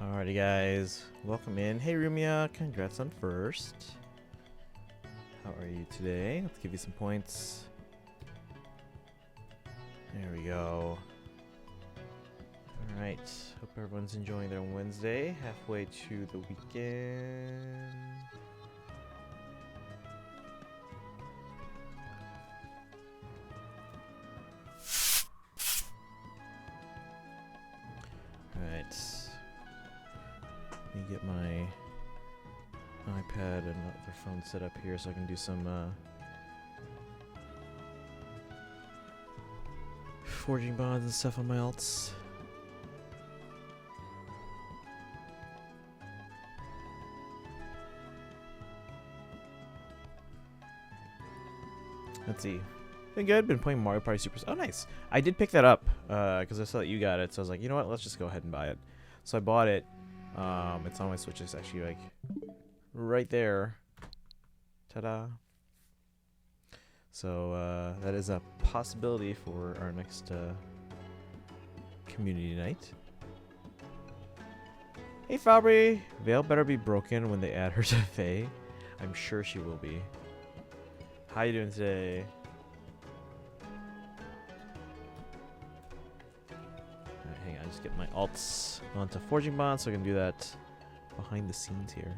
Alrighty guys, welcome in. Hey Rumia, congrats on first. How are you today? Let's give you some points. There we go. Alright, hope everyone's enjoying their Wednesday, halfway to the weekend. Alright. Let me get my iPad and other phone set up here so I can do some forging bonds and stuff on my alts. Let's see. Been good. Been playing Mario Party Super. Oh, nice. I did pick that up because I saw that you got it. So I was like, you know what? Let's just go ahead and buy it. So I bought it. It's on my Switch. It's actually like right there. Ta-da. So that is a possibility for our next community night. Hey Fabry, Vale better be broken when they add her to Faye. I'm sure she will be. How you doing today? Alright, hang on, just get my alts onto forging bonds so I can do that behind the scenes here.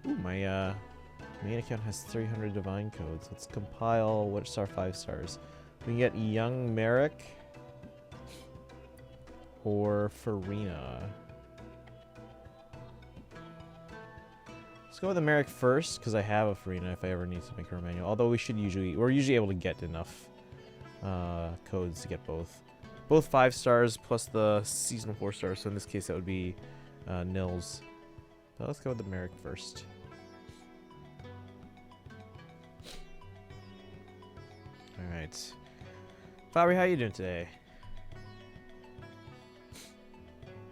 Ooh, my main account has 300 divine codes. Let's compile what star 5 stars. We can get Young Merrick or Farina. Let's go with the Merrick first, because I have a Farina if I ever need to make her a manual. Although we're usually able to get enough codes to get both. Both 5 stars plus the seasonal 4 stars. So in this case, that would be Nils. So let's go with the Merrick first. All right, Fabry, how you doing today?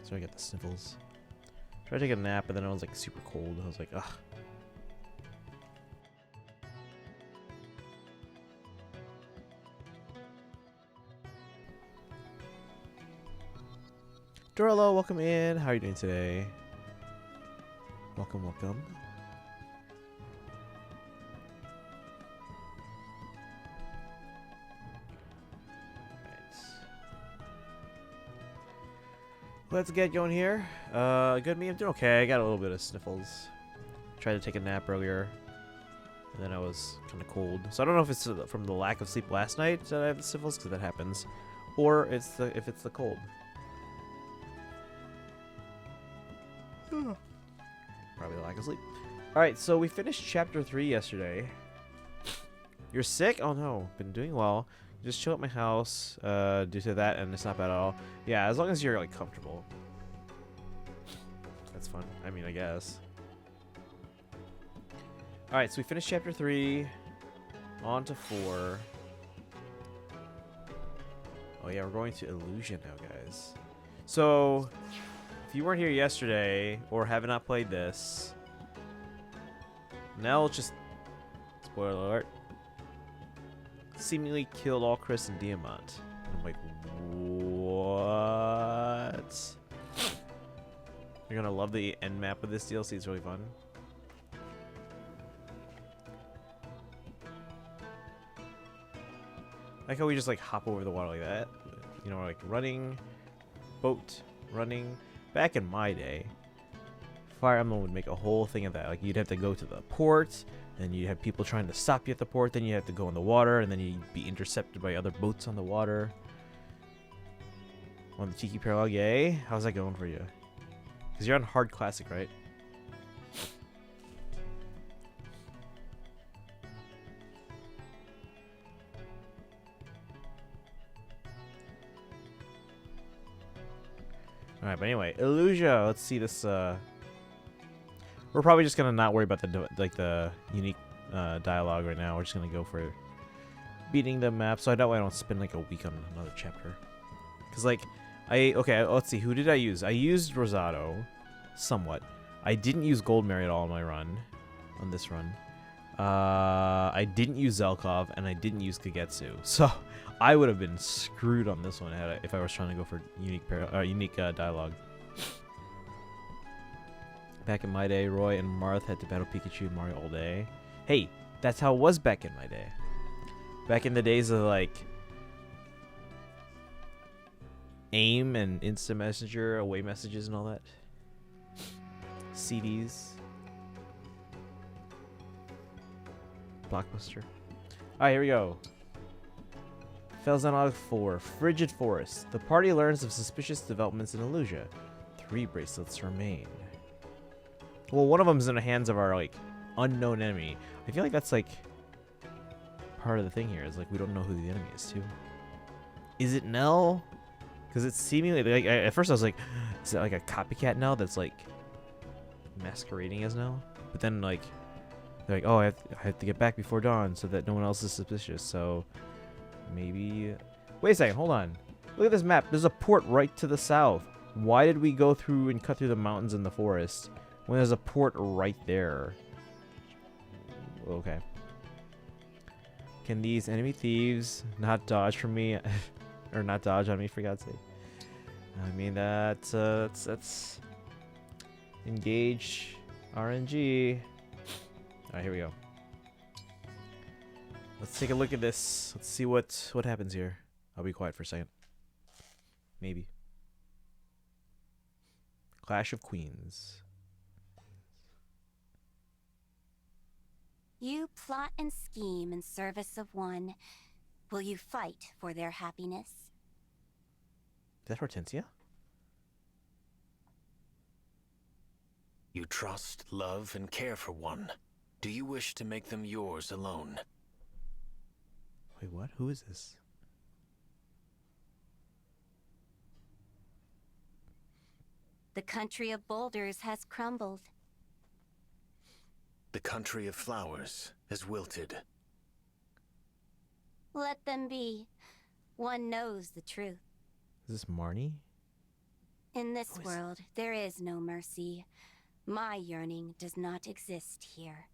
So I got the sniffles. Tried to take a nap, but then I was like super cold. I was like, ugh. Dorlo, welcome in. How are you doing today? Welcome, welcome. Let's get going here. Good me, I'm doing okay. I got a little bit of sniffles. Tried to take a nap earlier, and then I was kind of cold. So I don't know if it's from the lack of sleep last night that I have the sniffles, because that happens, or if it's the cold. Probably the lack of sleep. All right, so we finished chapter 3 yesterday. You're sick? Oh no, been doing well. Just chill at my house due to that, and it's not bad at all. Yeah, as long as you're like comfortable. That's fun. I mean, I guess. Alright, so we finished chapter 3. On to 4. Oh yeah, we're going to Illusion now, guys. So, if you weren't here yesterday, or have not played this, now just... Spoiler alert. Seemingly killed all Chris and Diamant. I'm like, what? You're gonna love the end map of this DLC. It's really fun. I like how we just like hop over the water like that. You know, like running, boat, running. Back in my day, Fire Emblem would make a whole thing of that. Like you'd have to go to the port. And you have people trying to stop you at the port, then you have to go in the water, and then you'd be intercepted by other boats on the water. On the Tiki Parallel, yay? How's that going for you? Because you're on Hard Classic, right? Alright, but anyway, Illusia, let's see this, we're probably just gonna not worry about the unique dialogue right now. We're just gonna go for beating the map, so I don't spend like a week on another chapter. Cause like okay, let's see, who did I use? I used Rosado, somewhat. I didn't use Goldmary at all on my run, on this run. I didn't use Zelkov, and I didn't use Kagetsu. So I would have been screwed on this one if I was trying to go for unique dialogue. Back in my day, Roy and Marth had to battle Pikachu and Mario all day. Hey, that's how it was back in my day. Back in the days of like AIM and Instant Messenger, away messages and all that. CDs. Blockbuster. Alright, here we go. Xenologue 4, Frigid Forest. The party learns of suspicious developments in Illusia. 3 bracelets remain. Well, one of them's in the hands of our, like, unknown enemy. I feel like that's, like, part of the thing here. Is, like, we don't know who the enemy is, too. Is it Nell? Because it's seemingly, like, at first I was like, is it, like, a copycat Nell that's, like, masquerading as Nell? But then, like, they're like, oh, I have to get back before dawn so that no one else is suspicious, so maybe... Wait a second, hold on. Look at this map. There's a port right to the south. Why did we go through and cut through the mountains and the forest when there's a port right there? Okay. Can these enemy thieves not dodge from me? Or not dodge on me, for God's sake? I mean, that's engage RNG. Alright, here we go. Let's take a look at this. Let's see what happens here. I'll be quiet for a second. Maybe. Clash of Queens. You plot and scheme in service of one. Will you fight for their happiness? Is that Hortensia? You trust, love, and care for one. Do you wish to make them yours alone? Wait, what? Who is this? The country of boulders has crumbled. The country of flowers has wilted. Let them be. One knows the truth. Is this Marnie? In this world, there is no mercy. My yearning does not exist here.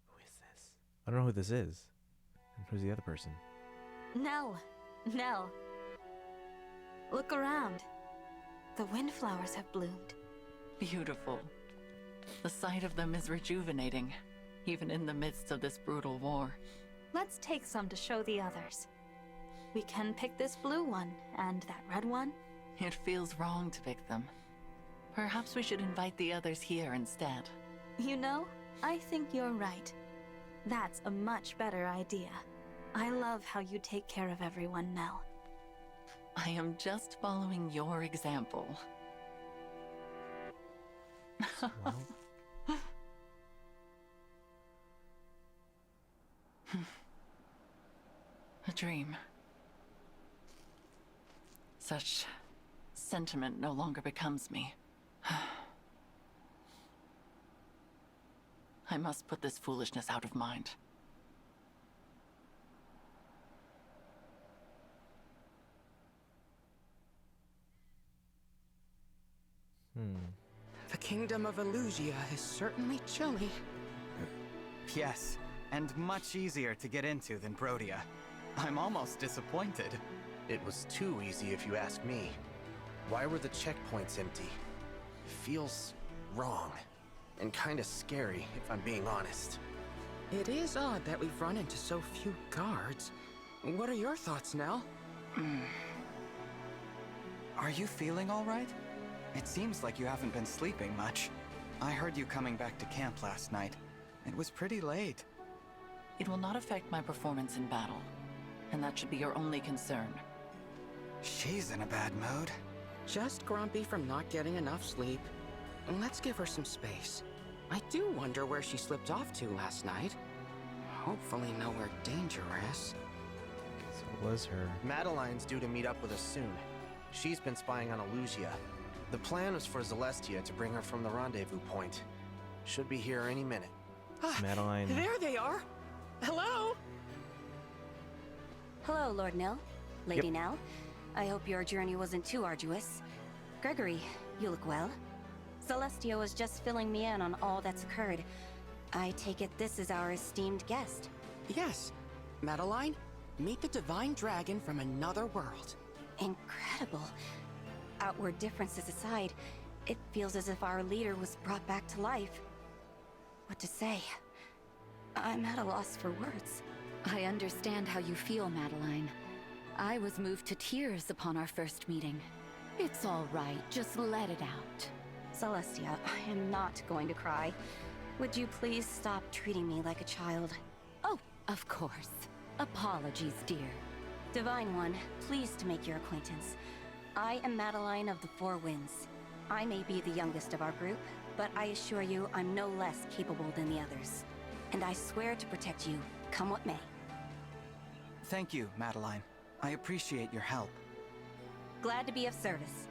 Who is this? I don't know who this is. And who's the other person? Nell. Nell. Look around. The windflowers have bloomed. Beautiful. The sight of them is rejuvenating, even in the midst of this brutal war. Let's take some to show the others. We can pick this blue one, and that red one. It feels wrong to pick them. Perhaps we should invite the others here instead. You know, I think you're right. That's a much better idea. I love how you take care of everyone, Nell. I am just following your example. A dream. Such sentiment no longer becomes me. I must put this foolishness out of mind. The kingdom of Illusia is certainly chilly. Yes, and much easier to get into than Brodia. I'm almost disappointed. It was too easy if you ask me. Why were the checkpoints empty? It feels wrong. And kinda scary, if I'm being honest. It is odd that we've run into so few guards. What are your thoughts, Nell? Are you feeling all right? It seems like you haven't been sleeping much. I heard you coming back to camp last night. It was pretty late. It will not affect my performance in battle, and that should be your only concern. She's in a bad mood. Just grumpy from not getting enough sleep. Let's give her some space. I do wonder where she slipped off to last night. Hopefully nowhere dangerous. So it was her. Madeline's due to meet up with us soon. She's been spying on Illusia. The plan was for Celestia to bring her from the rendezvous point. Should be here any minute. Madeline. There they are! Hello? Hello, Lord Nell. Lady Nell. I hope your journey wasn't too arduous. Gregory, you look well. Celestia was just filling me in on all that's occurred. I take it this is our esteemed guest. Yes. Madeline, meet the divine dragon from another world. incredible. Outward differences aside, it feels as if our leader was brought back to life. What to say? I'm at a loss for words. I understand how you feel, Madeline. I was moved to tears upon our first meeting. It's all right, just let it out. Celestia, I am not going to cry. Would you please stop treating me like a child? Oh, of course. Apologies, dear. Divine One, pleased to make your acquaintance. I am Madeline of the Four Winds. I may be the youngest of our group, but I assure you I'm no less capable than the others. And I swear to protect you, come what may. Thank you, Madeline. I appreciate your help. Glad to be of service.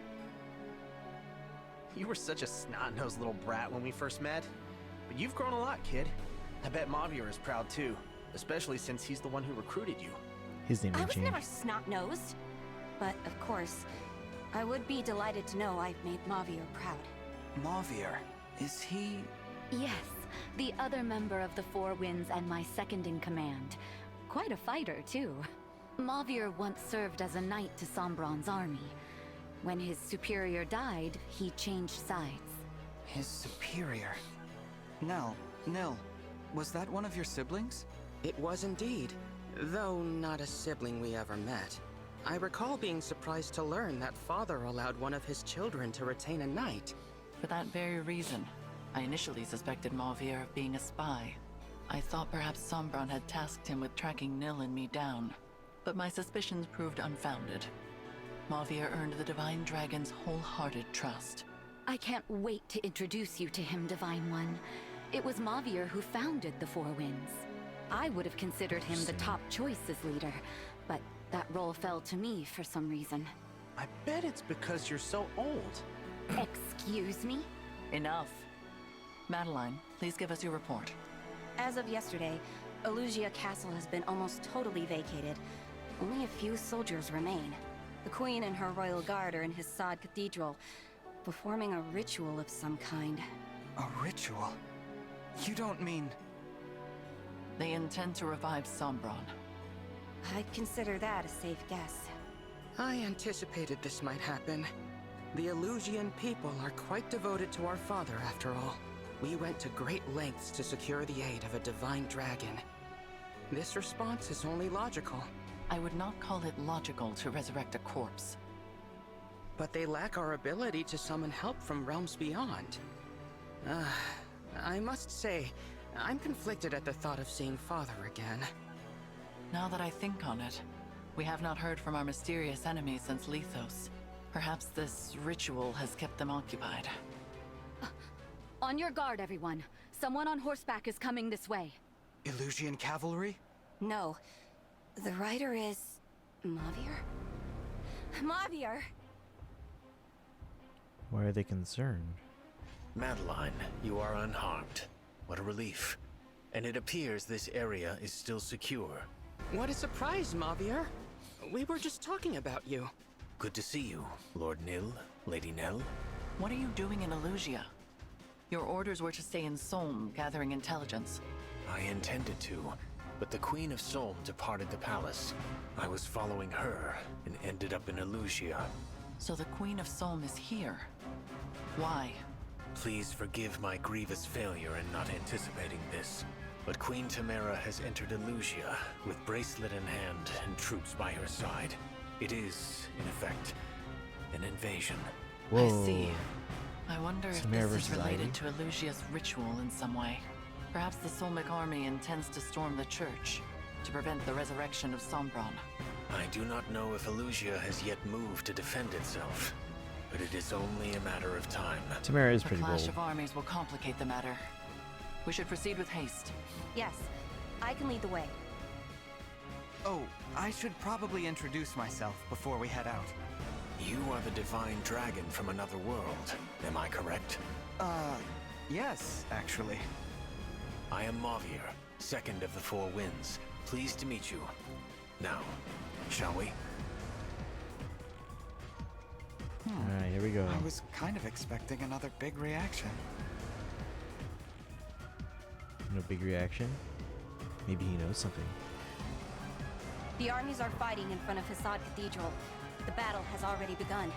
You were such a snot-nosed little brat when we first met. But you've grown a lot, kid. I bet Mavier is proud too, especially since he's the one who recruited you. His name I didn't was change. never snot-nosed. But, of course, I would be delighted to know I've made Mavier proud. Mavier, is he... Yes, the other member of the Four Winds and my second in command. Quite a fighter, too. Mavier once served as a knight to Sombron's army. When his superior died, he changed sides. his superior? Nell, was that one of your siblings? It was indeed, though not a sibling we ever met. I recall being surprised to learn that father allowed one of his children to retain a knight. For that very reason, I initially suspected Mavier of being a spy. I thought perhaps Sombron had tasked him with tracking Nil and me down, but my suspicions proved unfounded. Mavier earned the Divine Dragon's wholehearted trust. I can't wait to introduce you to him, Divine One. It was Mavier who founded the Four Winds. I would have considered him the top choice as leader, but that role fell to me for some reason. I bet it's because you're so old. Excuse me? Enough. Madeline, please give us your report. As of yesterday, Elugia Castle has been almost totally vacated. Only a few soldiers remain. The Queen and her royal guard are in Hissad Cathedral, performing a ritual of some kind. A ritual? You don't mean... They intend to revive Sombron. I'd consider that a safe guess. I anticipated this might happen. The Elusian people are quite devoted to our father, after all. We went to great lengths to secure the aid of a divine dragon. This response is only logical. I would not call it logical to resurrect a corpse. But they lack our ability to summon help from realms beyond. I must say, I'm conflicted at the thought of seeing father again. Now that I think on it, we have not heard from our mysterious enemies since Lethos. Perhaps this ritual has kept them occupied. On your guard, everyone. Someone on horseback is coming this way. Elusian cavalry? No. The rider is... Mavier? Mavier! Why are they concerned? Madeline, you are unharmed. What a relief. And it appears this area is still secure. What a surprise, Mavier! We were just talking about you. Good to see you, Lord Nil, Lady Nell. What are you doing in Elugia? Your orders were to stay in Solm, gathering intelligence. I intended to, but the Queen of Solm departed the palace. I was following her and ended up in Elugia. So the Queen of Solm is here. Why? Please forgive my grievous failure in not anticipating this. But Queen Tamara has entered Elugia with bracelet in hand and troops by her side. It is, in effect, an invasion. Whoa. I see. I wonder if Tamara this is versus related Ivy? to Elugia's ritual in some way. Perhaps the Solmic army intends to storm the church to prevent the resurrection of Sombron. I do not know if Elugia has yet moved to defend itself, but it is only a matter of time. Tamara is The pretty clash bold. of armies will complicate the matter. We should proceed with haste. Yes, I can lead the way. Oh, I should probably introduce myself before we head out. You are the divine dragon from another world, am I correct? Yes, actually. I am Mavier, second of the Four Winds. Pleased to meet you. Now, shall we? Alright, here we go. I was kind of expecting another big reaction. No big reaction? Maybe he knows something. The armies are fighting in front of Hissad Cathedral. The battle has already begun.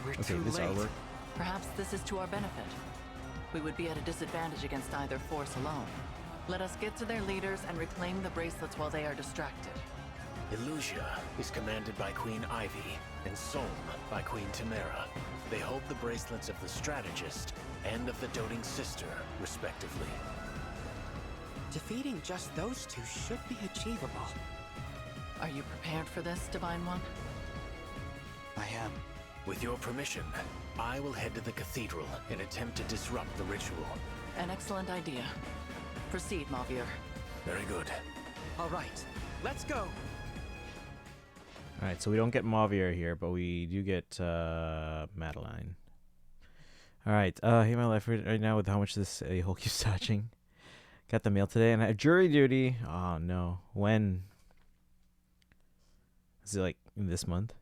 We're Okay, too this late. artwork. Perhaps this is to our benefit. We would be at a disadvantage against either force alone. Let us get to their leaders and reclaim the bracelets while they are distracted. Illusia is commanded by Queen Ivy, and Solm by Queen Tamara. They hold the bracelets of the Strategist and of the Doting Sister, respectively. Defeating just those two should be achievable. Are you prepared for this, Divine One? I am. With your permission, I will head to the cathedral and attempt to disrupt the ritual. An excellent idea. Proceed, Mavier. Very good. All right, let's go. Alright, so we don't get Mavier here, but we do get Madeline. Alright, hey my life right now with how much this a-hole keeps touching. Got the mail today and I have jury duty. Oh no. When? Is it like this month?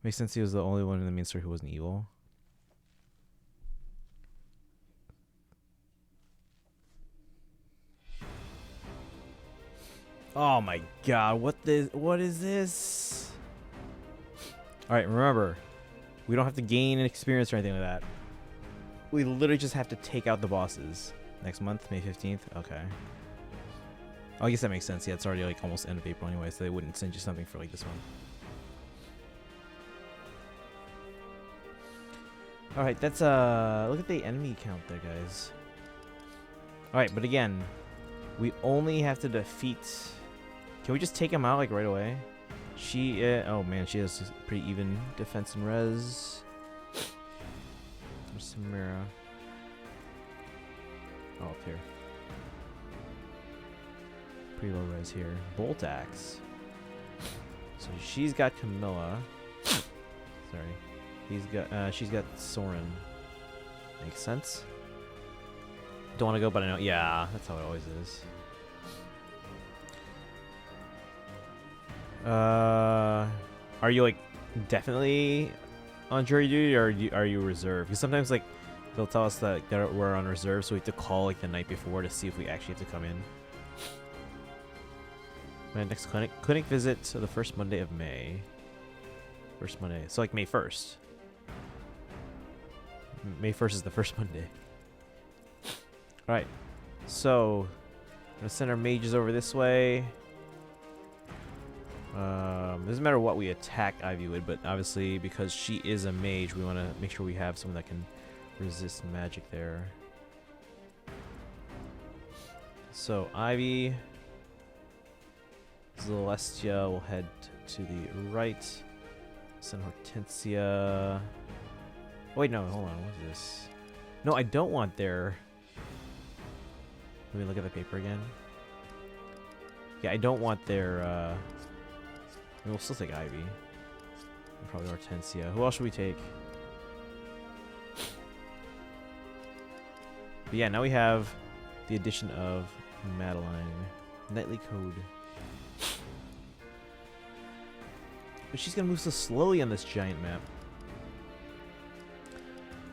Makes sense he was the only one in the main story who wasn't evil. Oh my god, what is this? Alright, remember, we don't have to gain an experience or anything like that. We literally just have to take out the bosses. Next month, May 15th? Okay. Oh, I guess that makes sense. Yeah, it's already like almost end of April anyway, so they wouldn't send you something for like this month. Alright, that's look at the enemy count there, guys. Alright, but again, we only have to defeat. Can we just take him out like right away? She oh man, she has pretty even defense and res. There's Samara. Oh, up here. Pretty low res here. Bolt axe. So she's got Camilla. Sorry. He's got she's got Soren. Makes sense. Don't want to go, but I know. Yeah, that's how it always is. Are you like definitely on jury duty, or are you reserved? Because sometimes like they'll tell us that we're on reserve, so we have to call like the night before to see if we actually have to come in. My next clinic visit, so the first Monday of May. First Monday, so like May 1st. May 1st is the first Monday. Alright, so I'm gonna send our mages over this way. Doesn't matter what we attack Ivy with, but obviously because she is a mage, we want to make sure we have someone that can resist magic there. So Ivy, Celestia will head to the right. Send Hortensia. Oh, wait, no, hold on. What is this? No, I don't want their. Let me look at the paper again. Yeah, I don't want their. I mean, we'll still take Ivy. And probably Hortensia. Who else should we take? But yeah, now we have the addition of Madeline. Nightly Code. But she's gonna move so slowly on this giant map.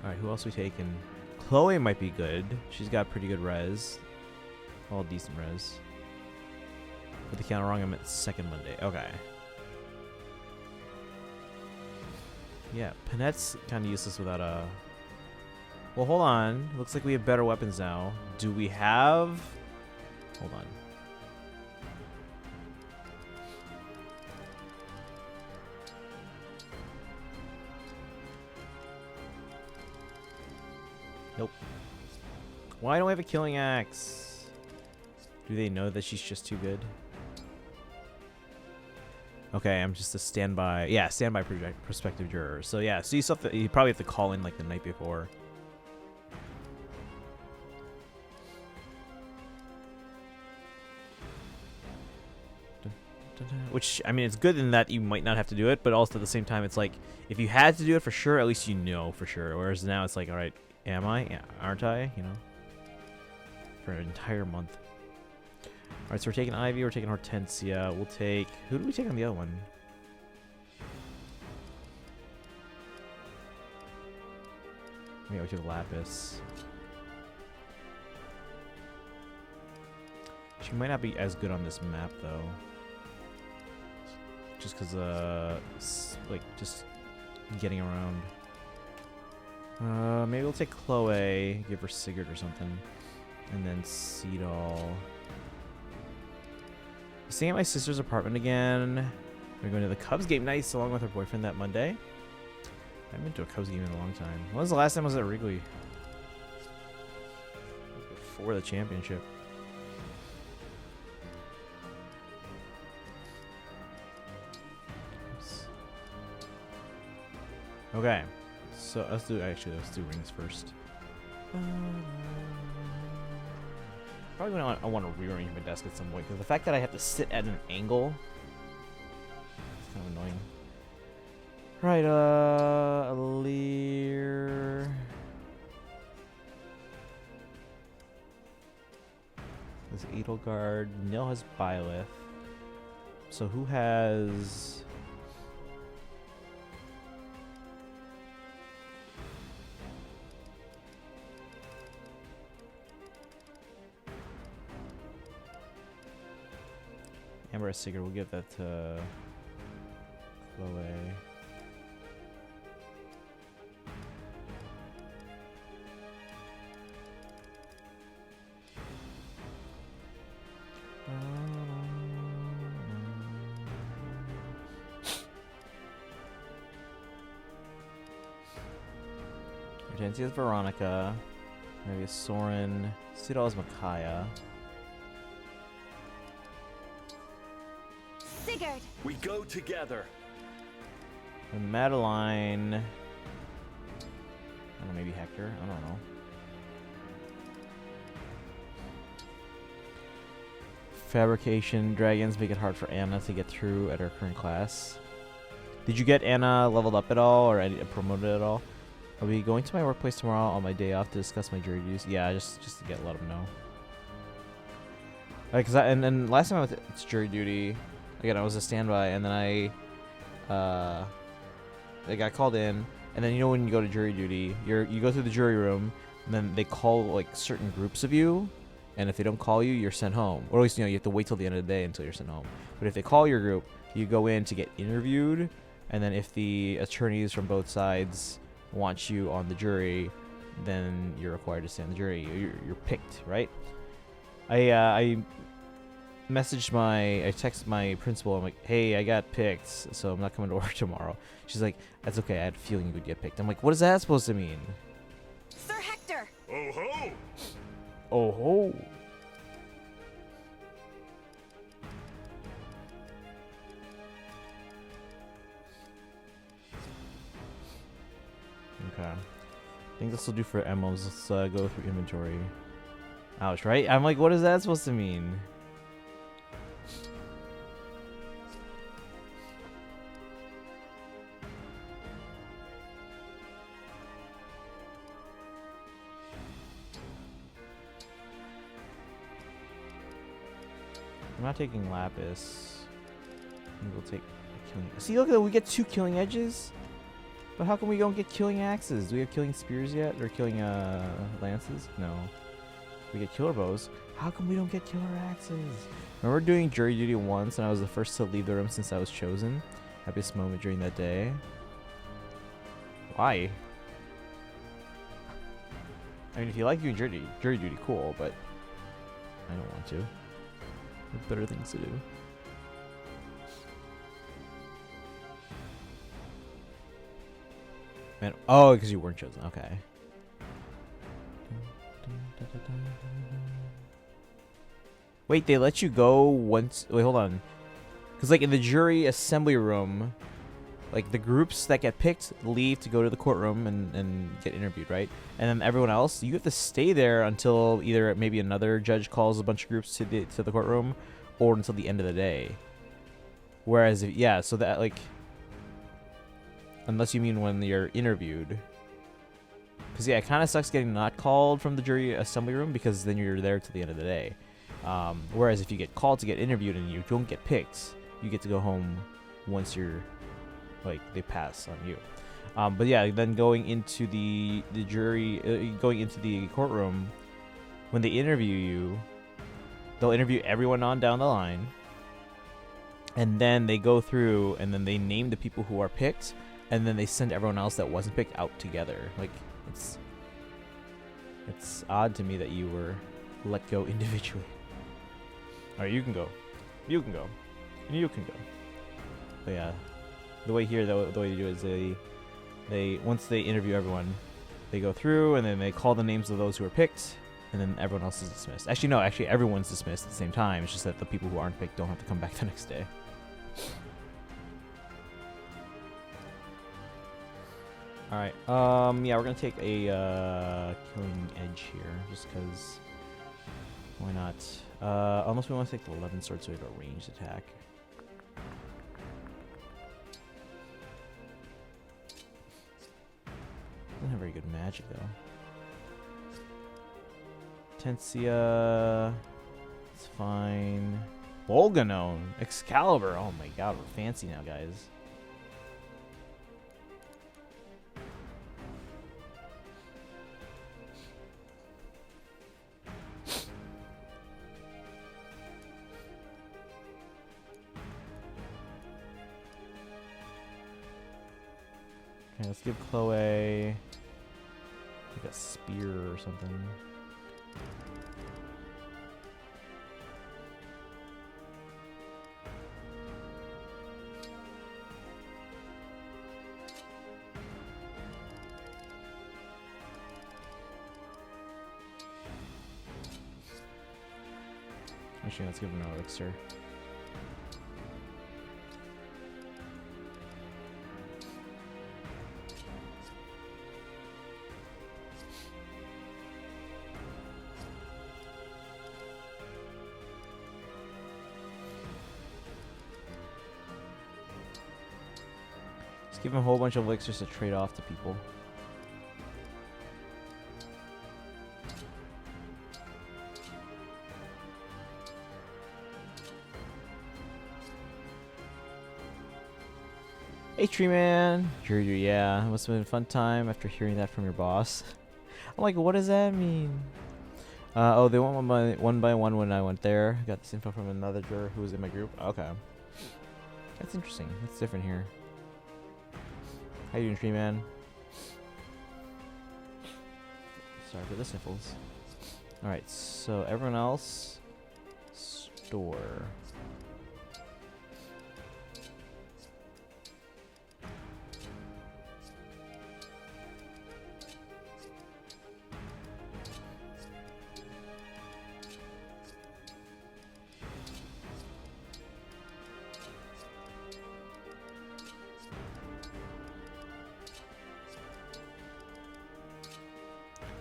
Alright, who else are we taking? Chloe might be good. She's got pretty good res. All decent res. Put the counter wrong, I'm at second Monday. Okay. Yeah, Panette's kind of useless without a... Well, hold on. Looks like we have better weapons now. Do we have... Hold on. Nope. Why don't we have a killing axe? Do they know that she's just too good? Okay, I'm just a standby. Yeah, standby prospective juror. So yeah, so you probably have to call in like the night before. Which, I mean, it's good in that you might not have to do it, but also at the same time, it's like, if you had to do it for sure, at least you know for sure. Whereas now it's like, alright, am I? Yeah, aren't I? You know? For an entire month. Alright, so we're taking Ivy, we're taking Hortensia. We'll take... Who do we take on the other one? Yeah, we took Lapis. She might not be as good on this map, though. just because like just getting around. Maybe we'll take Chloe, give her Sigurd or something, and then Seedall. Staying at my sister's apartment again. We're going to the Cubs game. Nice, along with her boyfriend that Monday. I haven't been to a Cubs game in a long time. When was the last time I was at Wrigley? Before the championship. Oops. Okay, so let's do rings first. Probably when I want to rearrange my desk at some point, because the fact that I have to sit at an angle is kind of annoying. Right, Lear. There's Edelgard. Nil has Byleth. So who has... Amber has Sigurd. We'll give that to Chloe. Hortensia's Veronica. Maybe a Soren. Seedall is Micaiah. Sigurd! We go together. And Madeline. I don't know, maybe Hector. I don't know. Fabrication. Dragons make it hard for Anna to get through at her current class. Did you get Anna leveled up at all or promoted at all? I'll be going to my workplace tomorrow on my day off to discuss my jury duties. Yeah, just to let them know. Cause and last time I went to jury duty, again I was a standby, and then I got called in, and then you know when you go to jury duty, you go through the jury room, and then they call like certain groups of you, and if they don't call you, you're sent home, or at least you have to wait till the end of the day until you're sent home. But if they call your group, you go in to get interviewed, and then if the attorneys from both sides want you on the jury, then you're required to stay on the jury. You're picked, right? I texted my principal. I'm like, hey, I got picked, so I'm not coming to work tomorrow. She's like, that's okay. I had a feeling you would get picked. I'm like, what is that supposed to mean? Sir Hector! Oh ho! Oh ho! Okay. I think this will do for emblems. Let's go through inventory. Ouch, right? I'm like, what is that supposed to mean? I'm not taking Lapis. I think we'll take killing. See, look at that. We get 2 killing edges. But how come we don't get killing axes? Do we have killing spears yet? Or killing lances? No. We get killer bows. How come we don't get killer axes? Remember doing jury duty once and I was the first to leave the room since I was chosen? Happiest moment during that day. Why? I mean, if you like doing jury duty, cool, but I don't want to. There's better things to do. Man, oh, because you weren't chosen. Okay. Wait, they let you go once. Wait, hold on. Because, like, in the jury assembly room, like, the groups that get picked leave to go to the courtroom and get interviewed, right? And then everyone else, you have to stay there until either maybe another judge calls a bunch of groups to the courtroom, or until the end of the day. Whereas, yeah, so that, like, unless you mean when you're interviewed. Because, yeah, it kind of sucks getting not called from the jury assembly room, because then you're there till the end of the day. Whereas if you get called to get interviewed and you don't get picked, you get to go home once you're, like, they pass on you. But yeah, then going into the jury, going into the courtroom, when they interview you, they'll interview everyone on down the line. and then they go through and then they name the people who are picked, and then they send everyone else that wasn't picked out together. Like, it's odd to me that you were let go individually. All right, you can go. You can go. You can go. But yeah, the way here, the way they do it is they once they interview everyone, they go through and then they call the names of those who are picked, and then everyone else is dismissed. Actually, no. Actually, everyone's dismissed at the same time. It's just that the people who aren't picked don't have to come back the next day. All right. Yeah, we're gonna take a killing edge here, just because. Why not? Unless we want to take the 11 sword so we have a ranged attack. Doesn't have very good magic though. Tensia, it's fine. Bolganone, Excalibur. Oh my god, we're fancy now, guys. Okay, let's give Chloe like a spear or something. Actually, let's give him an elixir. Give him a whole bunch of elixirs to trade off to people. Hey, Tree Man. Yeah, it must have been a fun time after hearing that from your boss. I'm like, what does that mean? Oh, they went one by one when I went there. Got this info from another juror who was in my group. Okay. That's interesting. That's different here. How you doing, Tree Man? Sorry for the sniffles. Alright, so everyone else, store.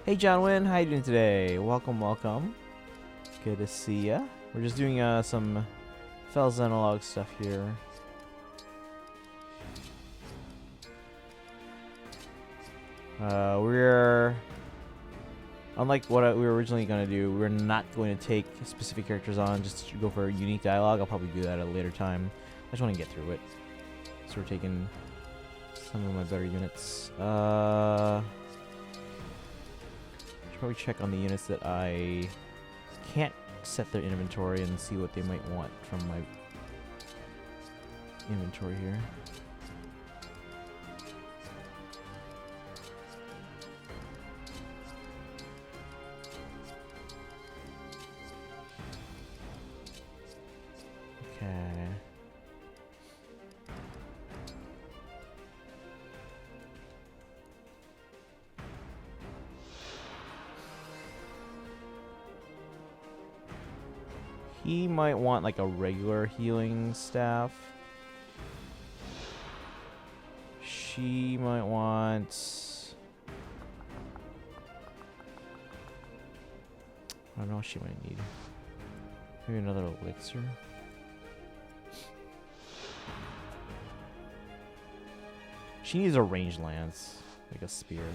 Hey John Wynn, how you doing today? Welcome, welcome. Good to see ya. We're just doing some Xenologue stuff here. We're unlike what we were originally gonna do. We're not going to take specific characters on, just to go for unique dialogue. I'll probably do that at a later time. I just want to get through it. So we're taking some of my better units. Probably check on the units that I can't set their inventory and see what they might want from my inventory here. Okay. He might want like a regular healing staff. She might want... I don't know what she might need. Maybe another elixir? She needs a ranged lance. Like a spear.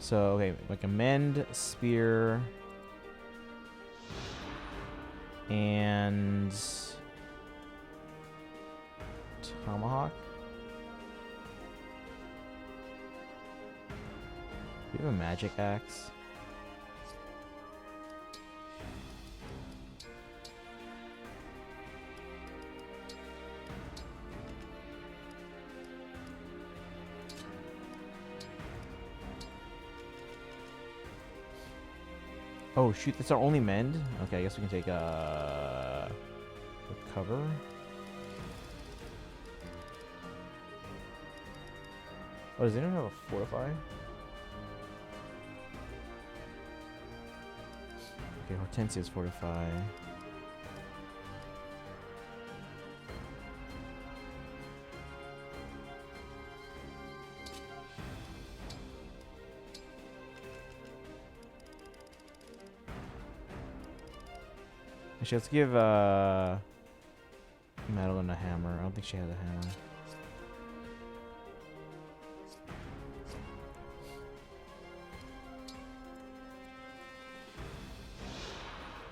So, okay, like a mend, spear... and tomahawk. Do you have a magic axe? Oh shoot, that's our only mend? Okay, I guess we can take recover. Oh, does anyone have a fortify? Okay, Hortensia's fortify. Actually, let's give Madeline a hammer. I don't think she has a hammer.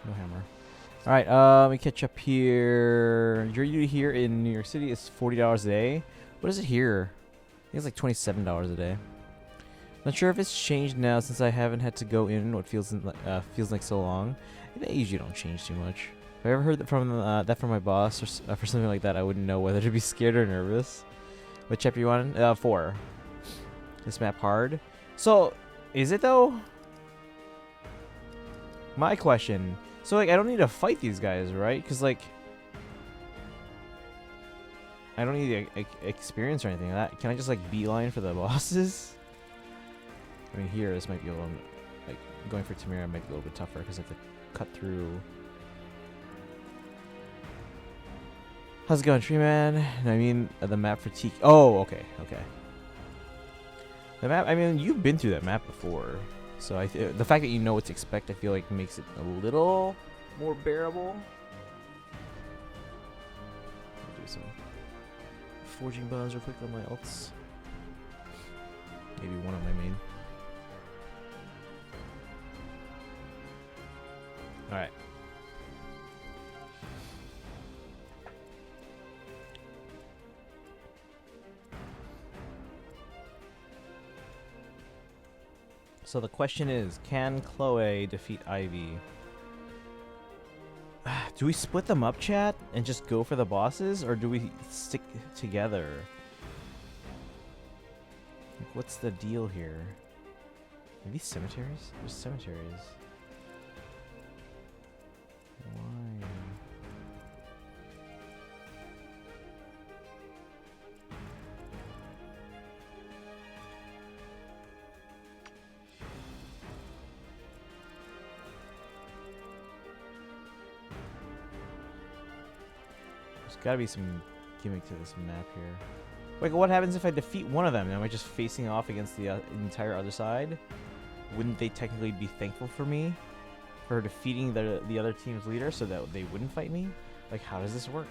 No hammer. Alright, let me catch up here. Your duty here in New York City is $40 a day. What is it here? I think it's like $27 a day. Not sure if it's changed now since I haven't had to go in what feels like so long. They usually don't change too much. If I ever heard that from my boss or for something like that, I wouldn't know whether to be scared or nervous. What chapter you on? 4. This map hard. So, is it though? My question. So like, I don't need to fight these guys, right? Because like, I don't need experience or anything like that. Can I just like beeline for the bosses? I mean, here this might be a little like going for Tamira might be a little bit tougher because I have to cut through. How's it going, Tree Man? No, I mean the map for Tiki. Oh, okay. The map. I mean, you've been through that map before, so the fact that you know what to expect, I feel like makes it a little more bearable. I'll do some forging bombs real quick on my alts. Maybe one on my main. All right. So the question is, can Chloe defeat Ivy? Do we split them up, chat, and just go for the bosses, or do we stick together? Like, what's the deal here? Are these cemeteries? There's cemeteries. Why? There's gotta be some gimmick to this map here. Wait, what happens if I defeat one of them? Am I just facing off against the entire other side? Wouldn't they technically be thankful for me for defeating the other team's leader so that they wouldn't fight me? Like, how does this work?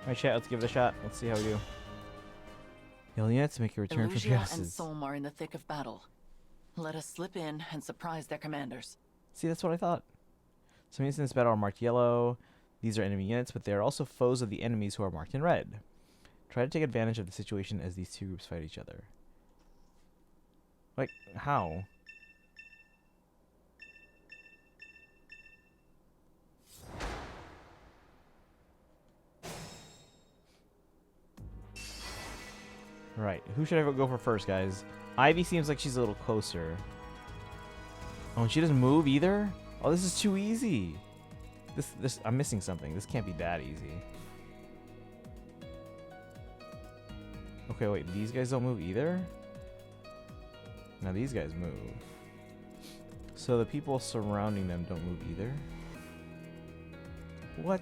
Alright, chat, let's give it a shot. Let's see how we do. Yell units, make your return for Illusia and passes. Solm are in the thick of battle. Let us slip in and surprise their commanders. See, that's what I thought. Some units in this battle are marked yellow. These are enemy units, but they are also foes of the enemies who are marked in red. Try to take advantage of the situation as these two groups fight each other. Like, how? Right, who should I go for first, guys? Ivy seems like she's a little closer. Oh, and she doesn't move either? Oh, this is too easy. I'm missing something. This can't be that easy. Okay, wait, these guys don't move either? Now these guys move. So the people surrounding them don't move either? What?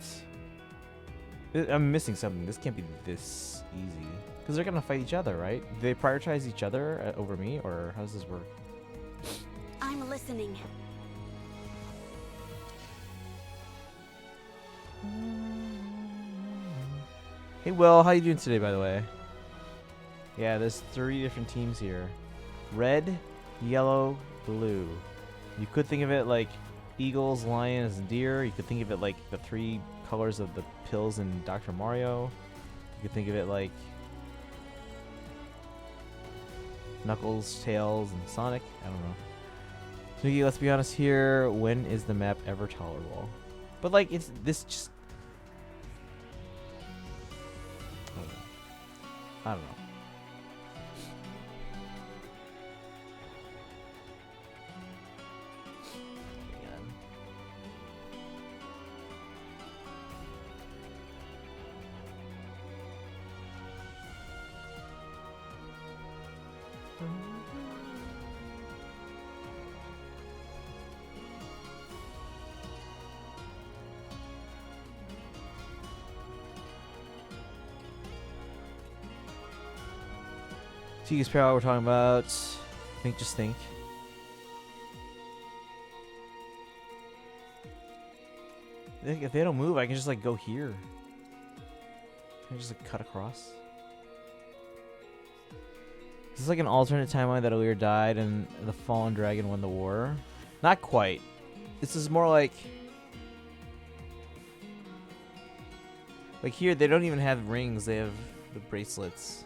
I'm missing something. This can't be this easy. Because they're gonna fight each other, right? Do they prioritize each other over me, or how does this work? I'm listening. Hey Will, how you doing today, by the way? Yeah, there's 3 different teams here. Red, yellow, blue. You could think of it like eagles, lions, and deer. You could think of it like the 3 colors of the pills in Dr. Mario. You could think of it like Knuckles, Tails, and Sonic. I don't know. Snooki, let's be honest here. When is the map ever tolerable? But like, it's this just. I don't know. Tiggy's Power we're talking about. Think, just think. If they don't move, I can just like go here. Can I just like cut across? Is this like an alternate timeline that Alear died and the fallen dragon won the war? Not quite. This is more like here they don't even have rings, they have the bracelets.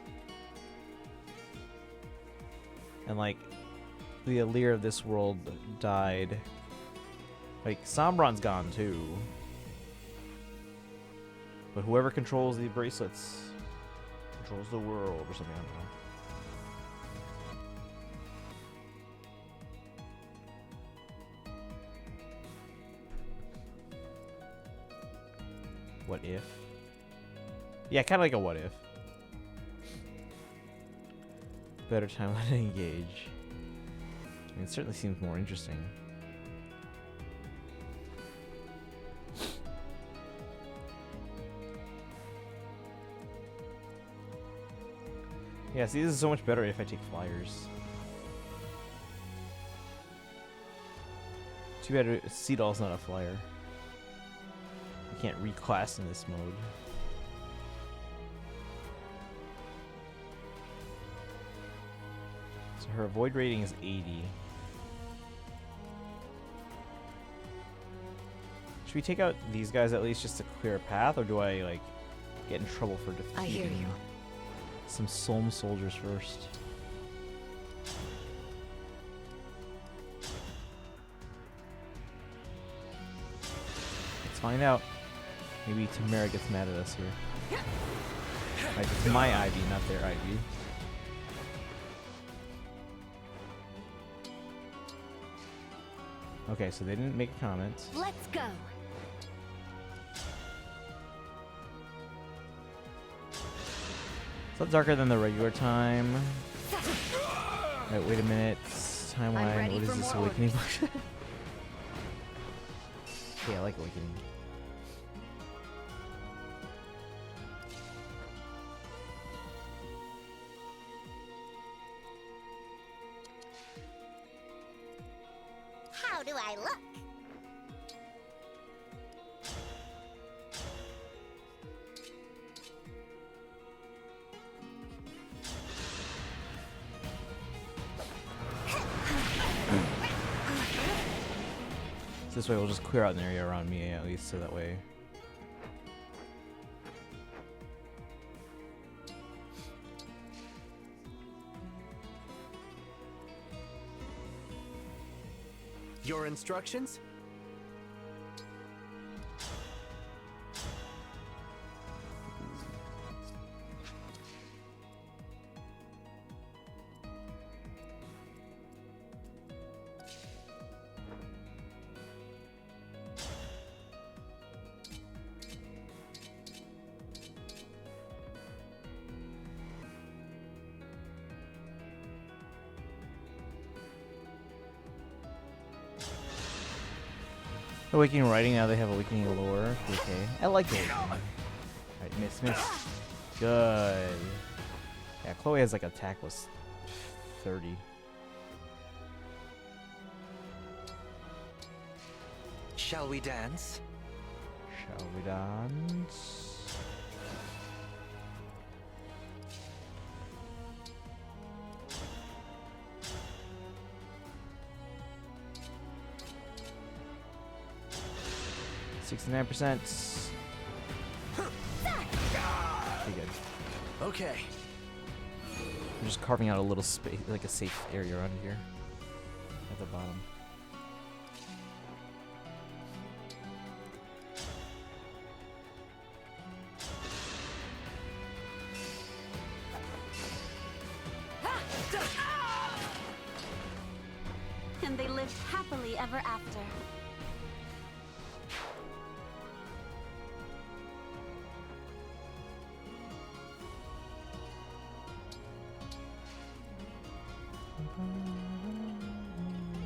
And like the Alear of this world died. Like Sombron's gone too. But whoever controls the bracelets controls the world or something, I don't know. What if? Yeah, kind of like a what if. Better timeline to engage. I mean, it certainly seems more interesting. Yeah, see, this is so much better if I take flyers. Too bad Seedall's not a flyer. I can't reclass in this mode. So her avoid rating is 80. Should we take out these guys at least just to clear a path, or do I like get in trouble for defeating I hear you. some Sohm soldiers first? Let's find out. Maybe Tamara gets mad at us here. Right, it's my Ivy, not their Ivy. Okay, so they didn't make a comment. Let's go. It's a lot darker than the regular time. Alright, wait a minute. Timeline. What is this, Awakening? Okay, I like Awakening. How do I look? So this way we'll just clear out an area around me at least, so that way. Your instructions? Awakening writing, now they have Awakening lore. Okay. I like it. Alright, miss. Good. Yeah, Chloe has like attack was 30. Shall we dance? Shall we dance? %. Pretty good. Okay. I'm just carving out a little space, like a safe area around here at the bottom. And they lived happily ever after.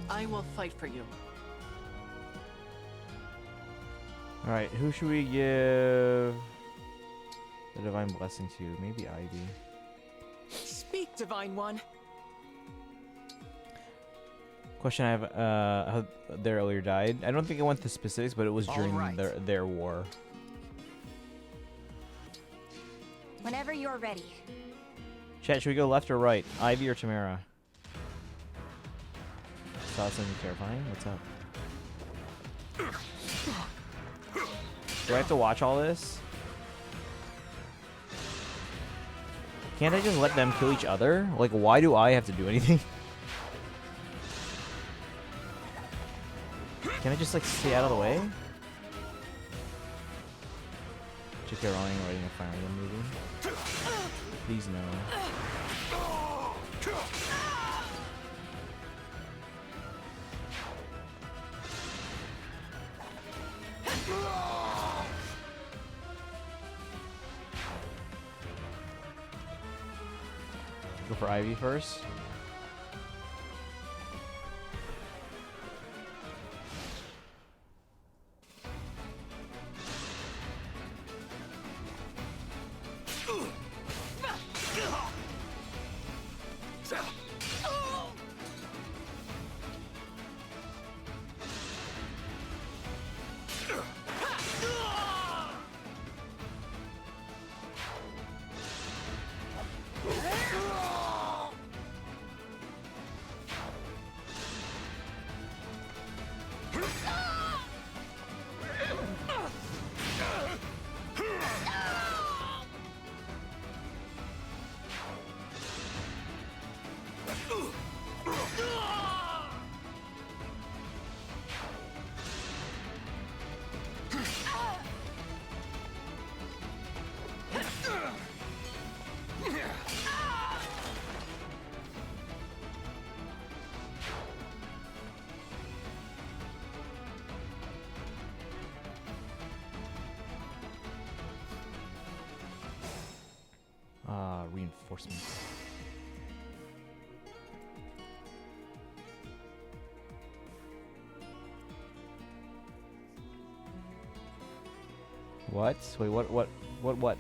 I will fight for you. Alright, who should we give the Divine Blessing to? Maybe Ivy. Speak, Divine One. Question I have, how their earlier died. I don't think it went to specifics, but it was All during right. their war. Whenever you're ready. Chat, should we go left or right? Ivy or Tamara? Saw something terrifying? What's up? Do I have to watch all this? Can't I just let them kill each other? Like, why do I have to do anything? Can I just, like, stay out of the way? J.K. Rowling writing a Fire Emblem movie? Please no. Go for Ivy first. Reinforcements. What? Wait, what?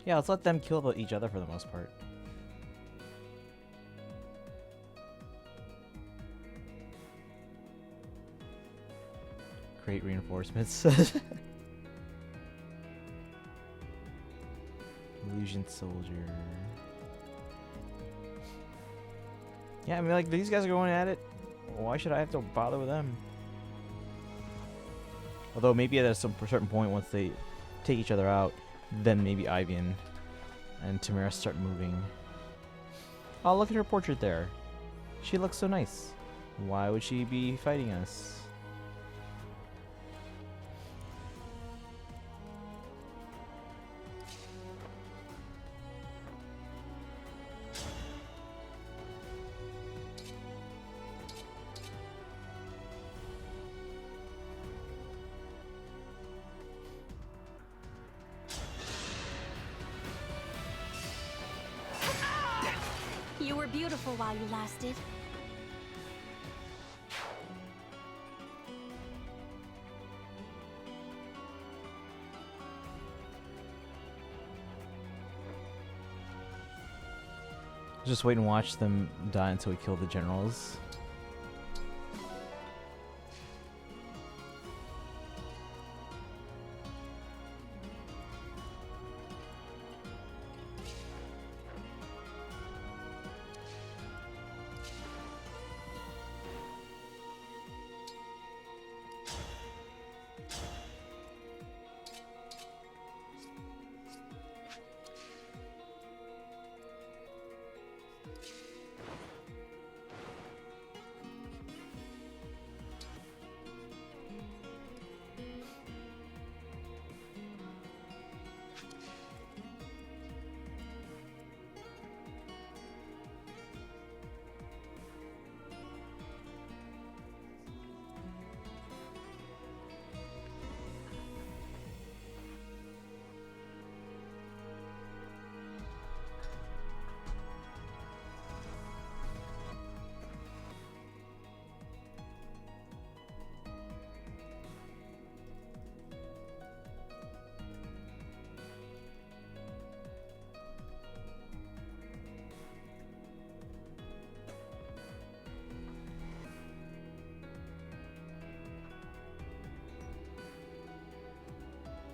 Yeah, let's let them kill each other for the most part. Create reinforcements. Illusion soldier. Yeah, I mean, like, these guys are going at it. Why should I have to bother with them? Although maybe at some certain point, once they take each other out, then maybe Ivy and Tamara start moving. Oh, look at her portrait there. She looks so nice. Why would she be fighting us? You were beautiful while you lasted. Just wait and watch them die until we kill the generals.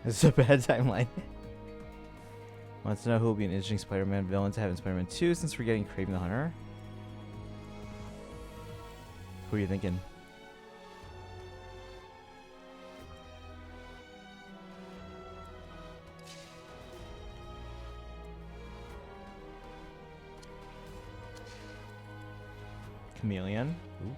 This is a bad timeline. Wants to know who will be an interesting Spider-Man villain to have in Spider-Man 2 since we're getting Kraven the Hunter. Who are you thinking? Chameleon. Ooh.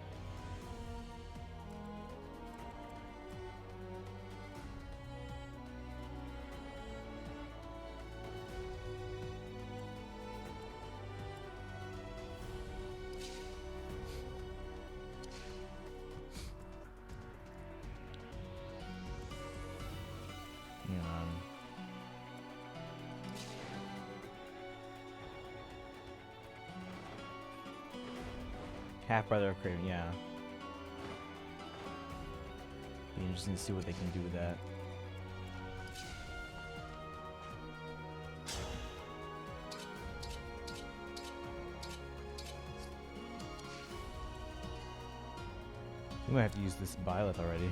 Half brother of Kraven, yeah. Be interesting to see what they can do with that. We might have to use this Byleth already.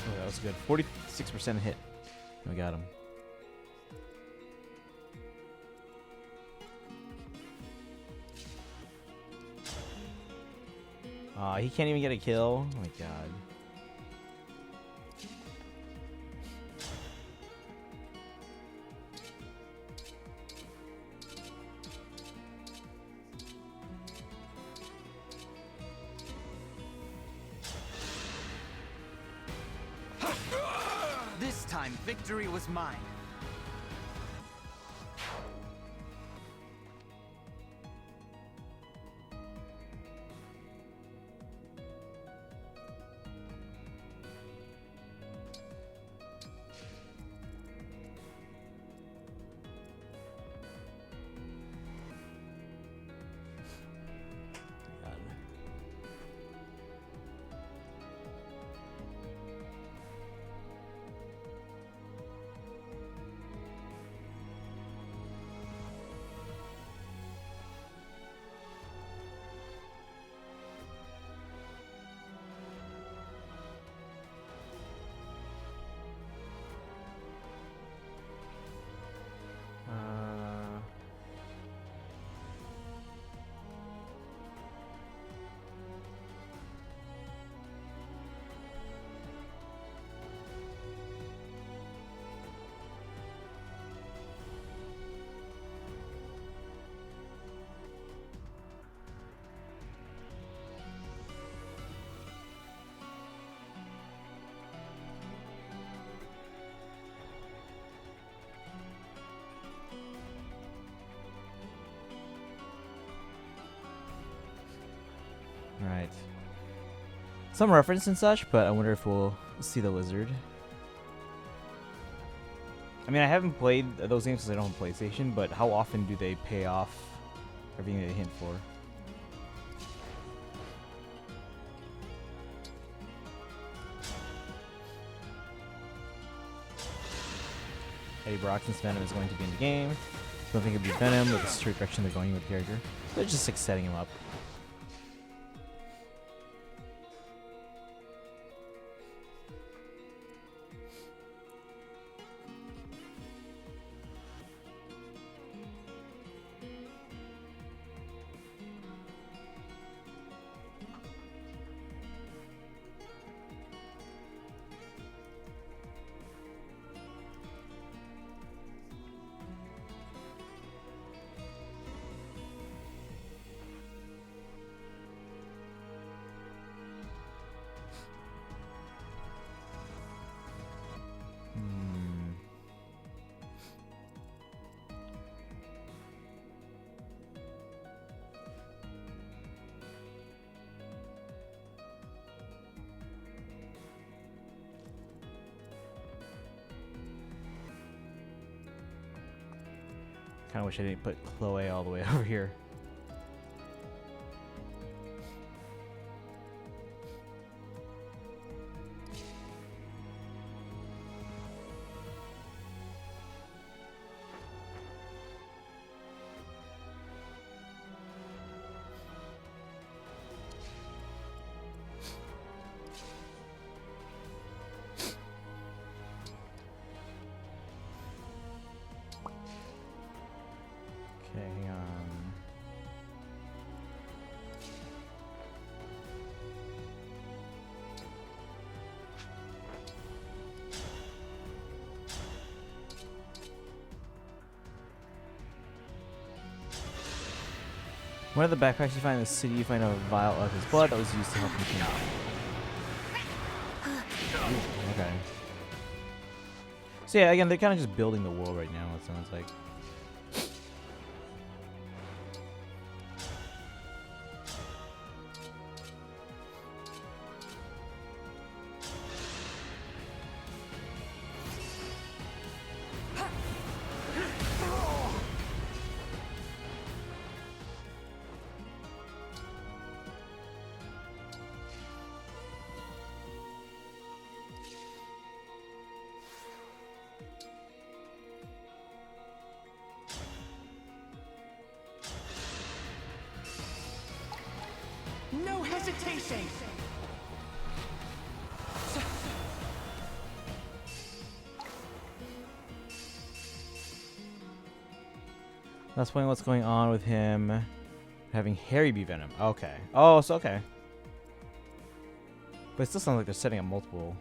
Oh, that was good. 46% hit. We got him. He can't even get a kill. Oh my god. This time, victory was mine. Alright. Some reference and such, but I wonder if we'll see the lizard. I mean, I haven't played those games because I don't have a PlayStation, but how often do they pay off everything they hint for? Eddie Brockson's Venom is going to be in the game. Don't think it'd be Venom, but this is the direction they're going with the character. They're just like setting him up. Kind of wish I didn't put Chloe all the way over here. One of the backpacks you find in the city, you find a vial of his blood that was used to help him heal. Okay. So yeah, again, they're kind of just building the world right now, it sounds like. No hesitation! That's explain what's going on with him having Harry be Venom. Okay. Oh, so okay. But it still sounds like they're setting up multiple.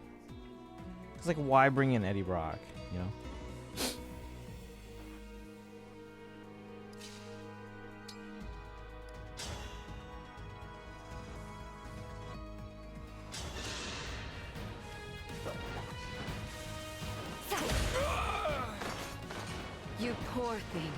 It's like, why bring in Eddie Brock, you know? You poor thing.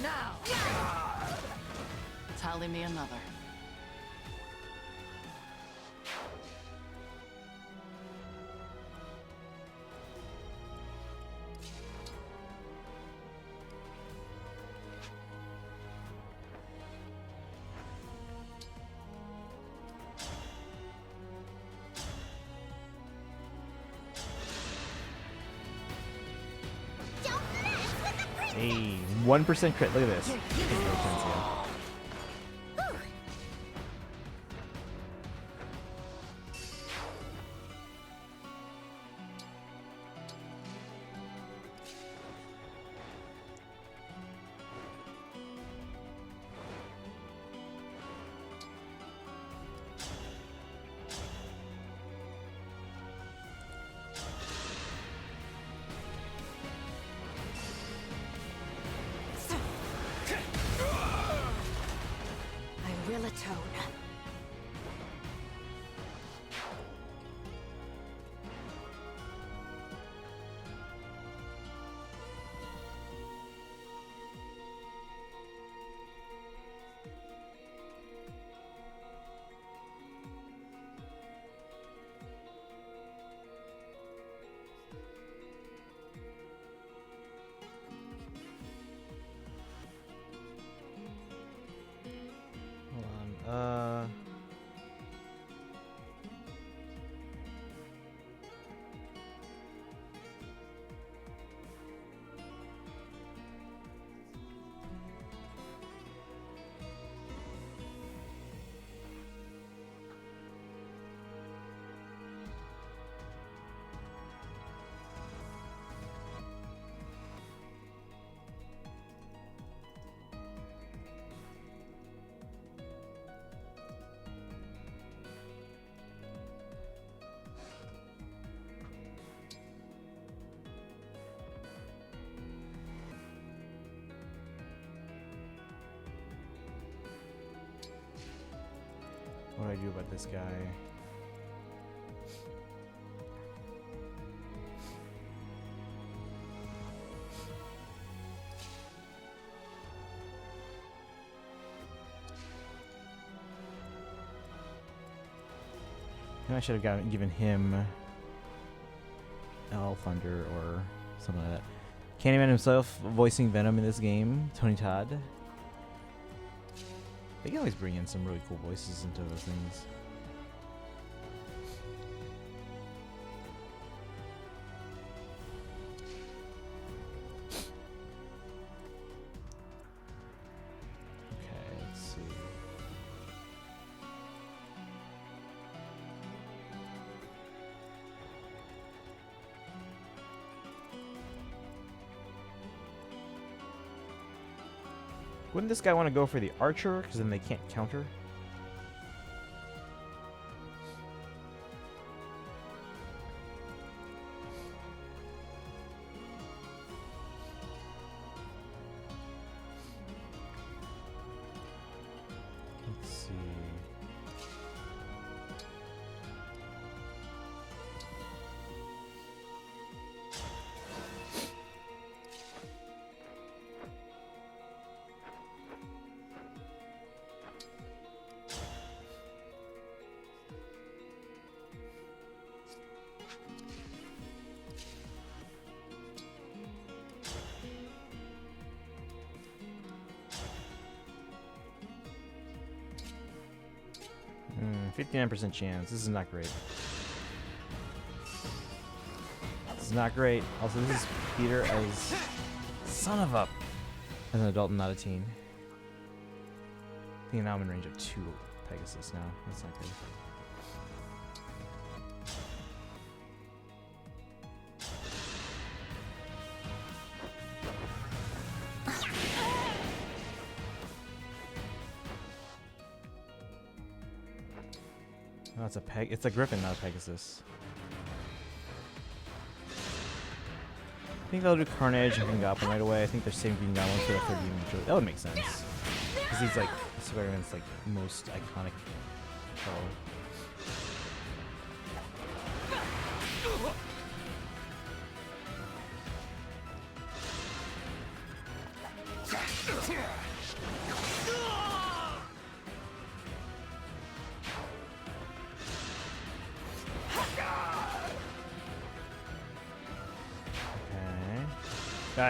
Now! Tally me another. Hey, 1% crit. Look at this. Take no chance, yeah. I will atone. Hold on. What do I do about this guy? I should have given him L Thunder or something like that. Candyman himself voicing Venom in this game, Tony Todd. They can always bring in some really cool voices into those things. Okay, let's see. Wouldn't this guy want to go for the archer? Because then they can't counter. Let's see. Hmm, 59% chance. This is not great. This is not great. Also, this is Peter as son of a as an adult and not a teen. I think now I'm in range of 2 Pegasus now. That's not good. Oh, it's a it's a Griffin, not a Pegasus. I think they'll do Carnage and Green Goblin right away. I think they're saving Green Goblin for the 30 minute. That would make sense. Because he's like Spider-Man's like most iconic foe.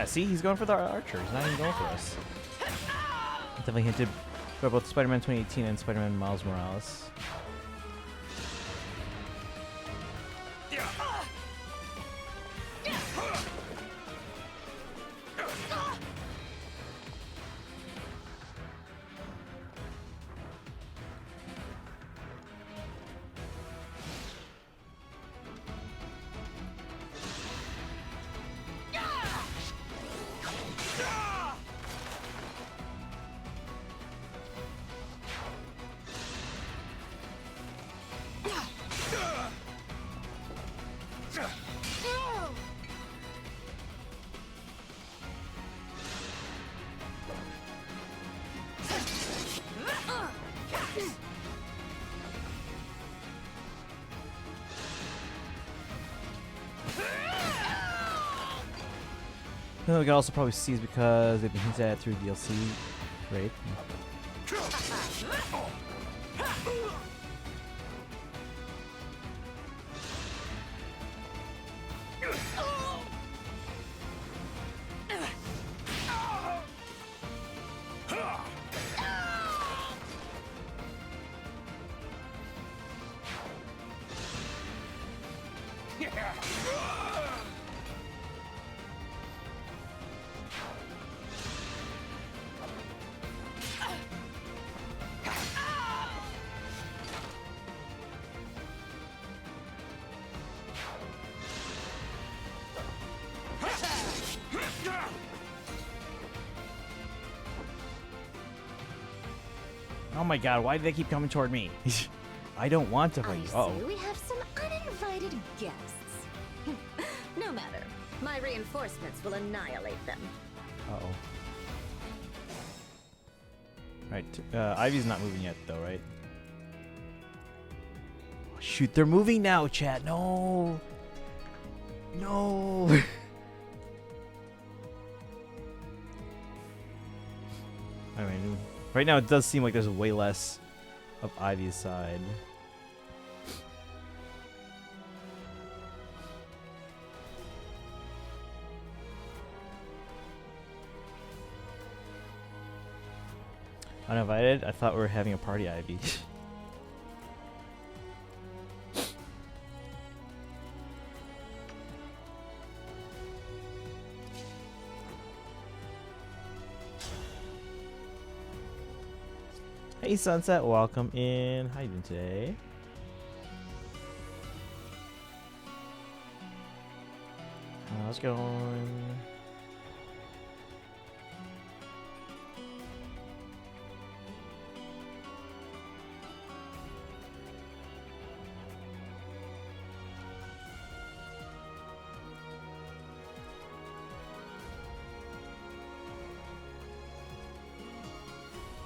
See, he's going for the archer. He's not even going for us. Definitely hinted by both Spider-Man 2018 and Spider-Man Miles Morales. We can also probably see is because they've been hinted at through DLC, right? Oh my god, why do they keep coming toward me? I don't want to fight you. I see we have some uninvited guests. No matter. My reinforcements will annihilate them. Uh-oh. Right, Ivy's not moving yet though, right? Oh, shoot, they're moving now, chat. No. No. I mean, right now it does seem like there's way less of Ivy's side. Uninvited? I thought we were having a party, Ivy. Hey Sunset, welcome in. How you doing today? How's it going?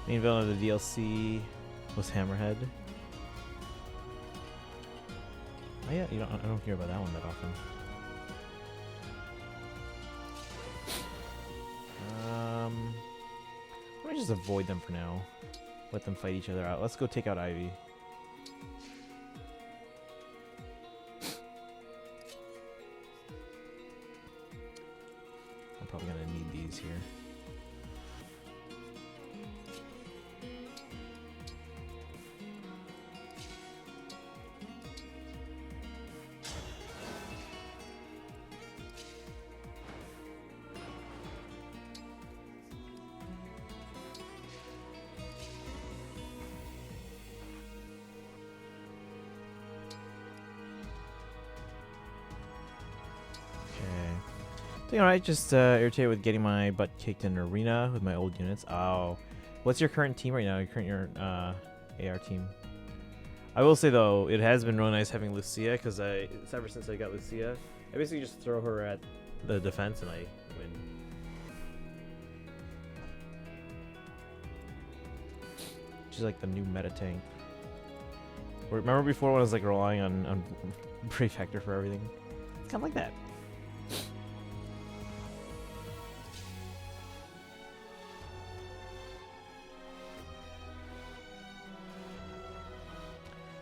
Main villain of the DLC was Hammerhead. Oh yeah, I don't hear about that one that often. Why don't I just avoid them for now? Let them fight each other out. Let's go take out Ivy. I'm probably gonna need these here. Alright, just irritated with getting my butt kicked in arena with my old units. Oh, what's your current team right now? Your AR team. I will say though, it has been really nice having Lucia because it's ever since I got Lucia, I basically just throw her at the defense and I win. She's like the new meta tank. Remember before when I was like relying on Prefector for everything? It's kind of like that.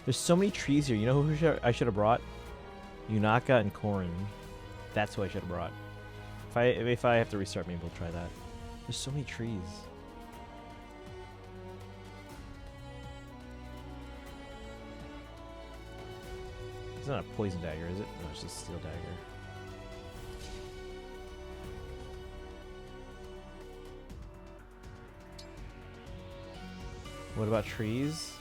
There's so many trees here. You know who I should have brought? Yunaka and Korin. That's who I should have brought. If I have to restart, maybe we'll try that. There's so many trees. It's not a poison dagger, is it? No, it's just a steel dagger. What about trees?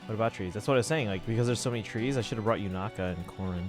What about trees? That's what I was saying. Like, because there's so many trees, I should have brought Yunaka and Korin.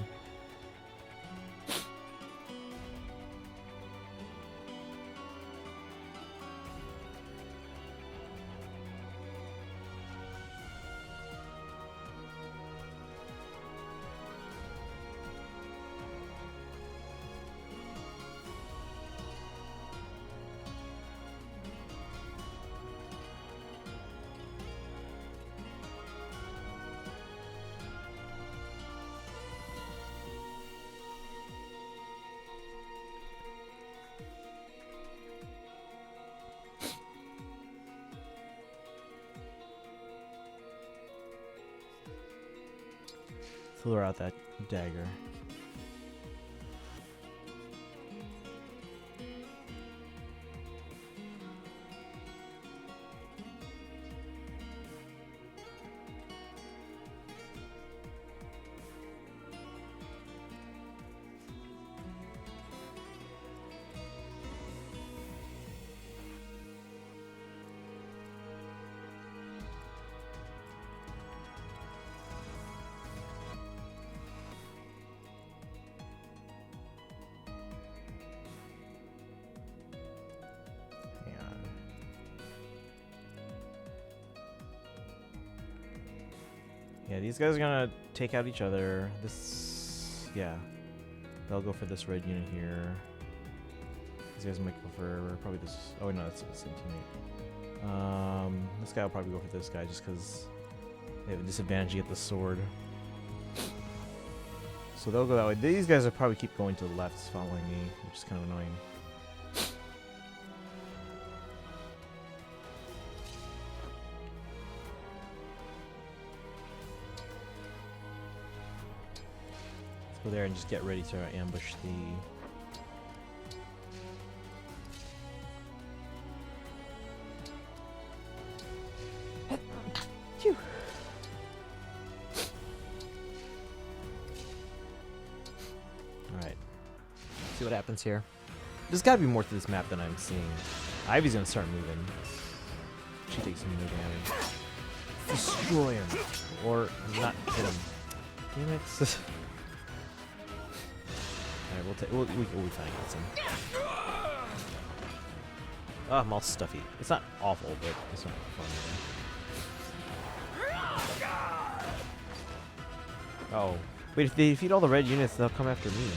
Lure out that dagger. Yeah, these guys are gonna take out each other. Yeah. They'll go for this red unit here. These guys might go for probably this. Oh, no, that's the same teammate. This guy will probably go for this guy just because they have a disadvantage to get the sword. So they'll go that way. These guys will probably keep going to the left following me, which is kind of annoying. Go there and just get ready to ambush the... Alright. See what happens here. There's gotta be more to this map than I'm seeing. Ivy's gonna start moving. She takes some new damage. Destroy him. Or not hit him. Damn it. We'll kind of get some. Oh, I'm all stuffy. It's not awful, but it's not fun either. Oh. Wait, if they defeat all the red units, they'll come after me.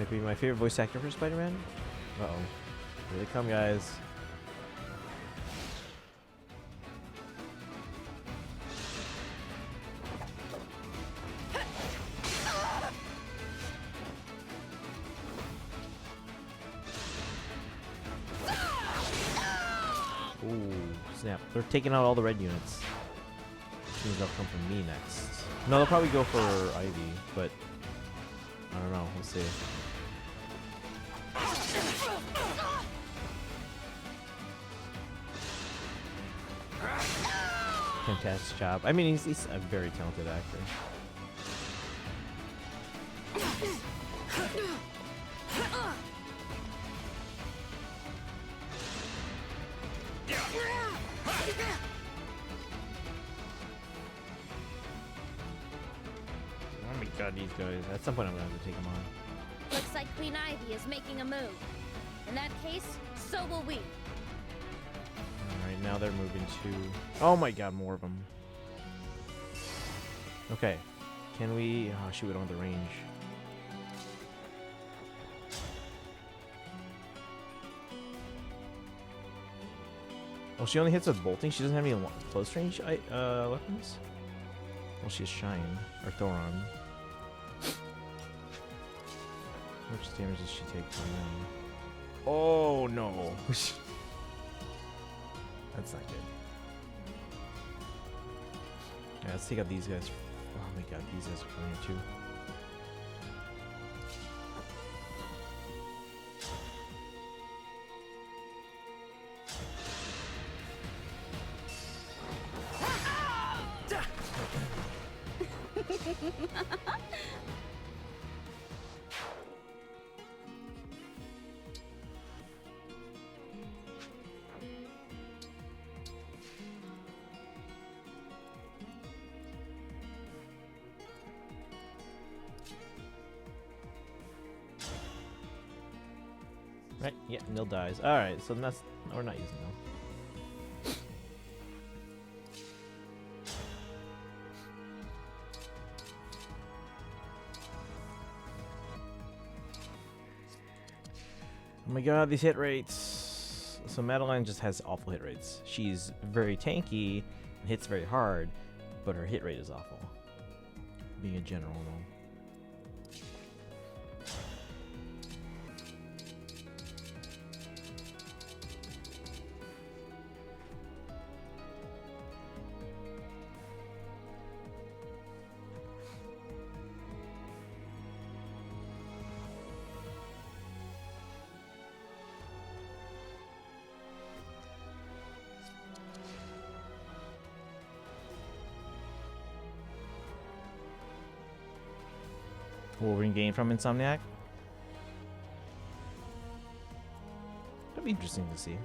Might be my favorite voice actor for Spider-Man. Uh-oh. Here they come, guys. Ooh, snap. They're taking out all the red units. Means they'll come for me next. No, they'll probably go for Ivy, but I don't know. We'll see. Fantastic job. I mean, he's a very talented actor. Oh my god, these guys. At some point I'm gonna have to take them on. Looks like Queen Ivy is making a move. In that case, so will we. Alright, now they're moving to... Oh my god, more of them. Okay. Can we... Oh shoot, we don't have the range. Oh, she only hits with bolting? She doesn't have any close range weapons? Well, she has Shine. Or Thoron. How much damage does she take from them? Oh no! That's not good. Yeah, let's take out these guys. Oh my god, these guys are coming here too. Right, yeah, Nil dies. Alright, so that's... We're not using Nil. Oh my god, these hit rates. So Madeline just has awful hit rates. She's very tanky and hits very hard, but her hit rate is awful. Being a general, though. Wolverine gain from Insomniac? That'd be interesting to see.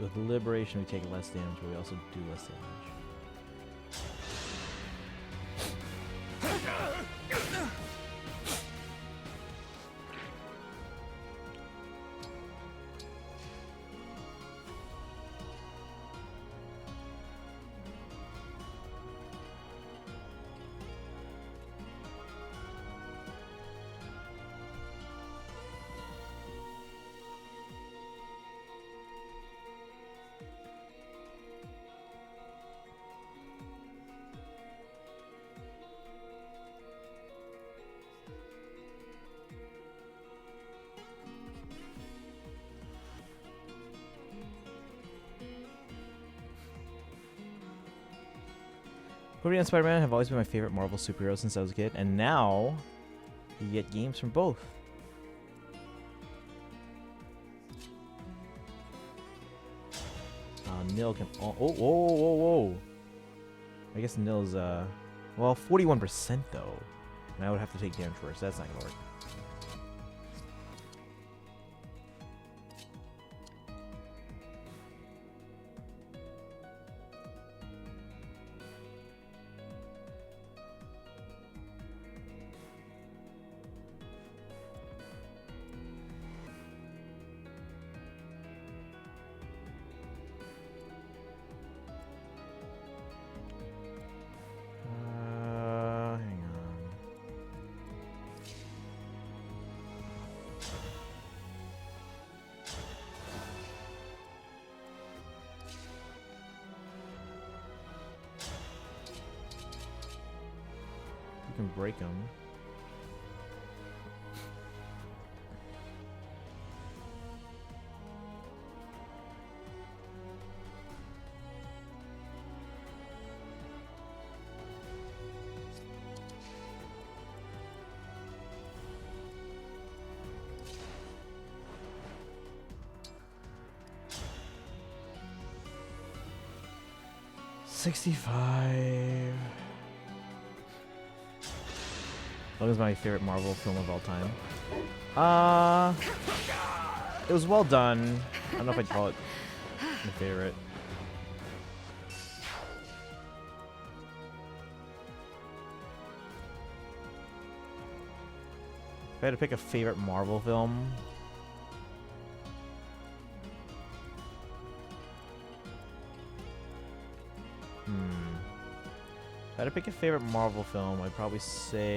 With Liberation, we take less damage, but we also do less damage. Wolverine and Spider-Man have always been my favorite Marvel superheroes since I was a kid, and now you get games from both. Nil can... Oh, whoa, whoa, whoa. I guess Nil's, well, 41% though. And I would have to take damage first. That's not gonna work. can break them. $65. What is my favorite Marvel film of all time? It was well done. I don't know if I'd call it my favorite. If I had to pick a favorite Marvel film, if I had to pick a favorite Marvel film, I'd probably say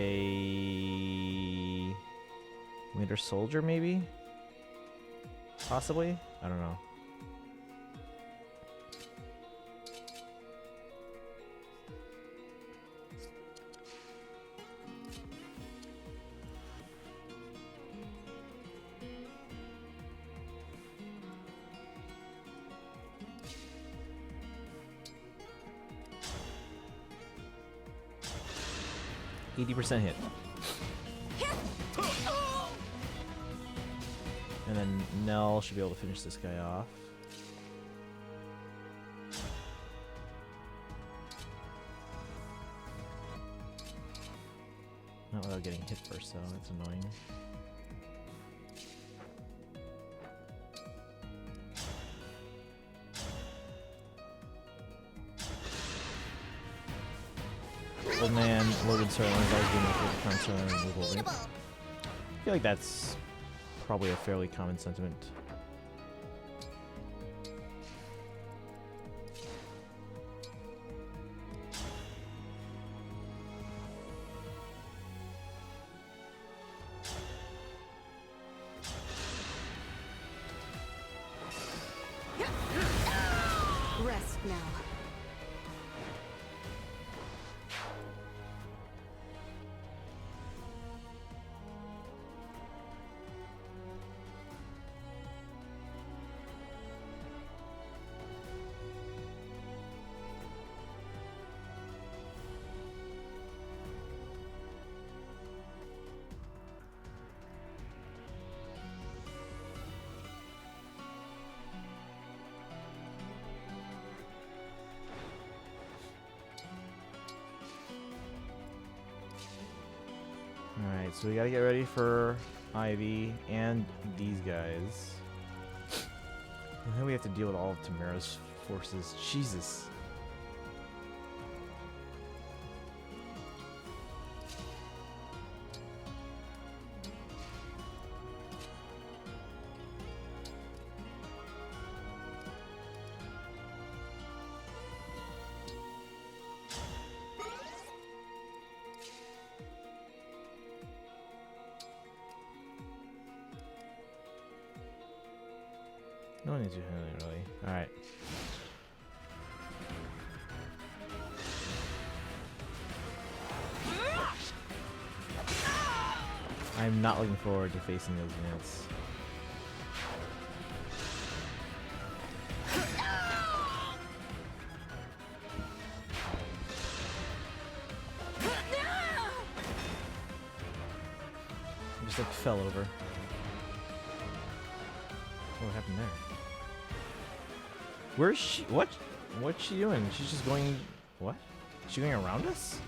Winter Soldier, maybe? Possibly? I don't know. %80 hit. And then Nell should be able to finish this guy off. Not without getting hit first, though. That's annoying. Old man, Logan Serling's always been my favorite concern with Wolverine. I feel like that's probably a fairly common sentiment. Rest now. Alright, so we gotta get ready for Ivy and these guys. And then we have to deal with all of Tamara's forces. Jesus. No one needs to heal it, really. Alright. I'm not looking forward to facing those units. I just like fell over. What happened there? Where's she? What? What's she doing? She's just going. What? Is she going around us?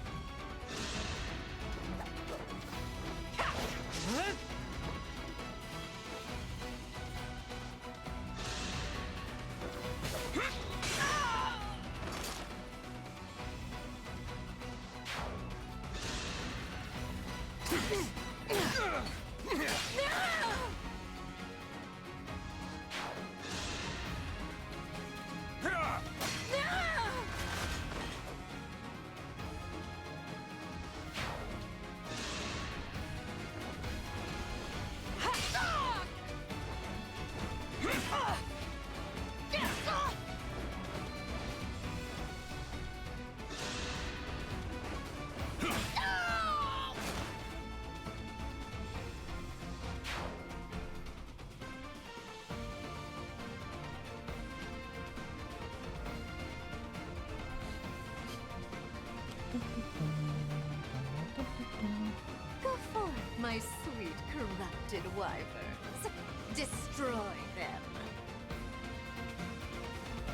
my sweet corrupted wyverns. Destroy them.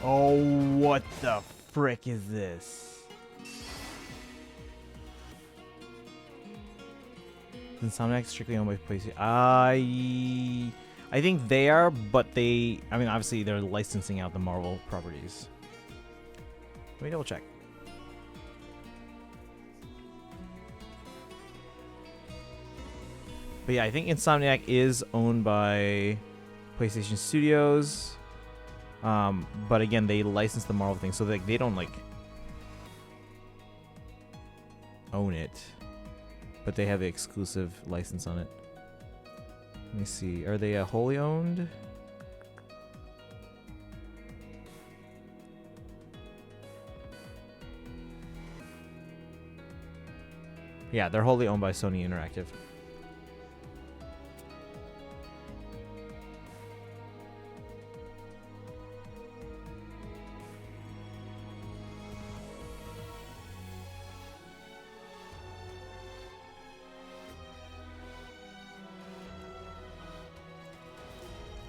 Oh, what the frick is this? Insomniac strictly owned by PlayStation. I think they are, but they, I mean, obviously they're licensing out the Marvel properties. Let me double check. But yeah, I think Insomniac is owned by PlayStation Studios. But again, they license the Marvel thing, so they don't like own it, but they have the exclusive license on it. Let me see. Are they wholly owned? Yeah, they're wholly owned by Sony Interactive.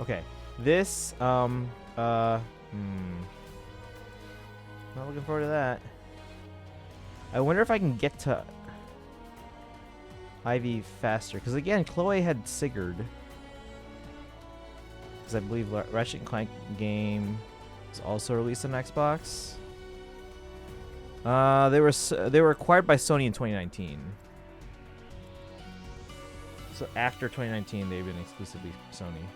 Okay, this, not looking forward to that. I wonder if I can get to Ivy faster, because again, Chloe had Sigurd. Because I believe Ratchet & Clank game is also released on Xbox. They were acquired by Sony in 2019. So after 2019, they've been exclusively Sony.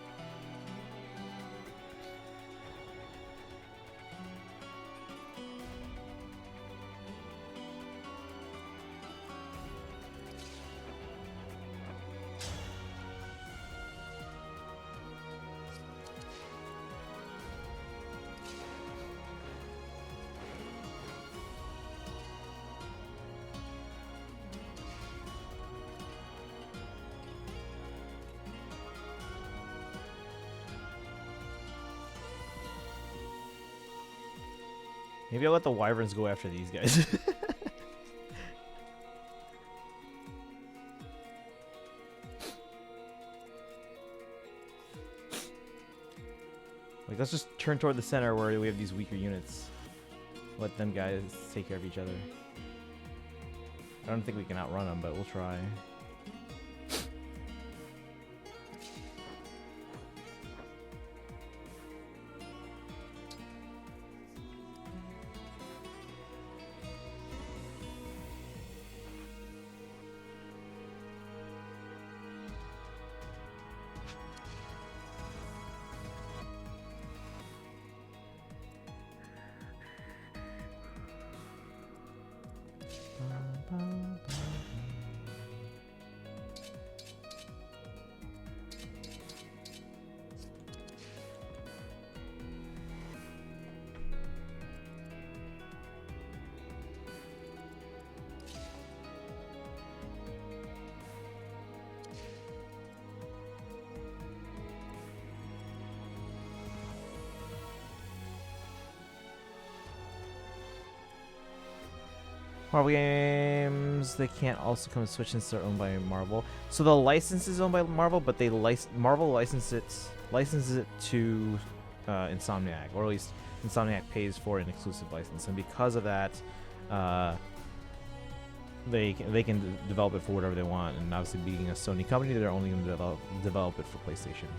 Maybe I'll let the Wyverns go after these guys. Like, let's just turn toward the center where we have these weaker units. Let them guys take care of each other. I don't think we can outrun them, but we'll try. Marvel games, they can't also come and switch since they're owned by Marvel. So the license is owned by Marvel, but they Marvel licenses it to Insomniac, or at least Insomniac pays for an exclusive license, and because of that, they can develop it for whatever they want. And obviously, being a Sony company, they're only going to develop it for PlayStation.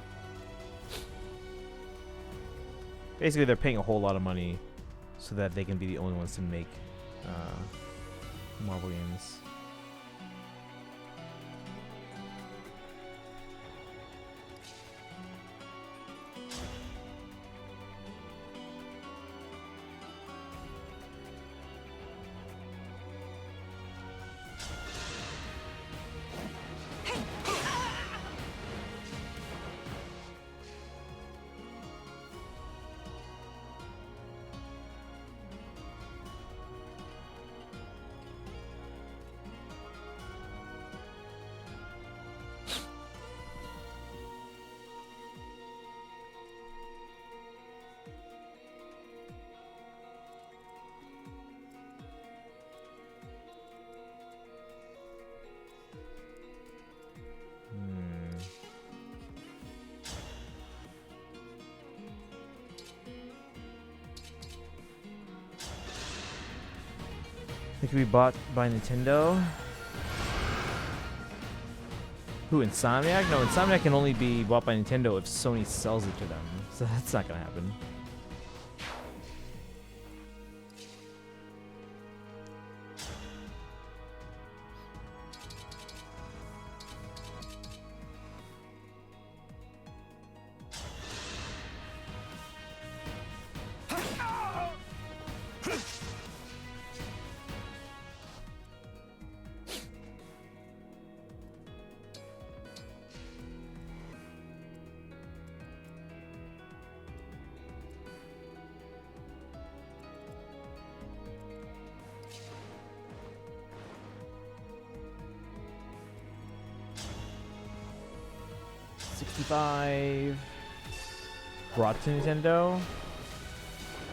Basically, they're paying a whole lot of money so that they can be the only ones to make Marvel games. It could be bought by Nintendo. Who, Insomniac? No, Insomniac can only be bought by Nintendo if Sony sells it to them. So that's not gonna happen. $65 brought to Nintendo.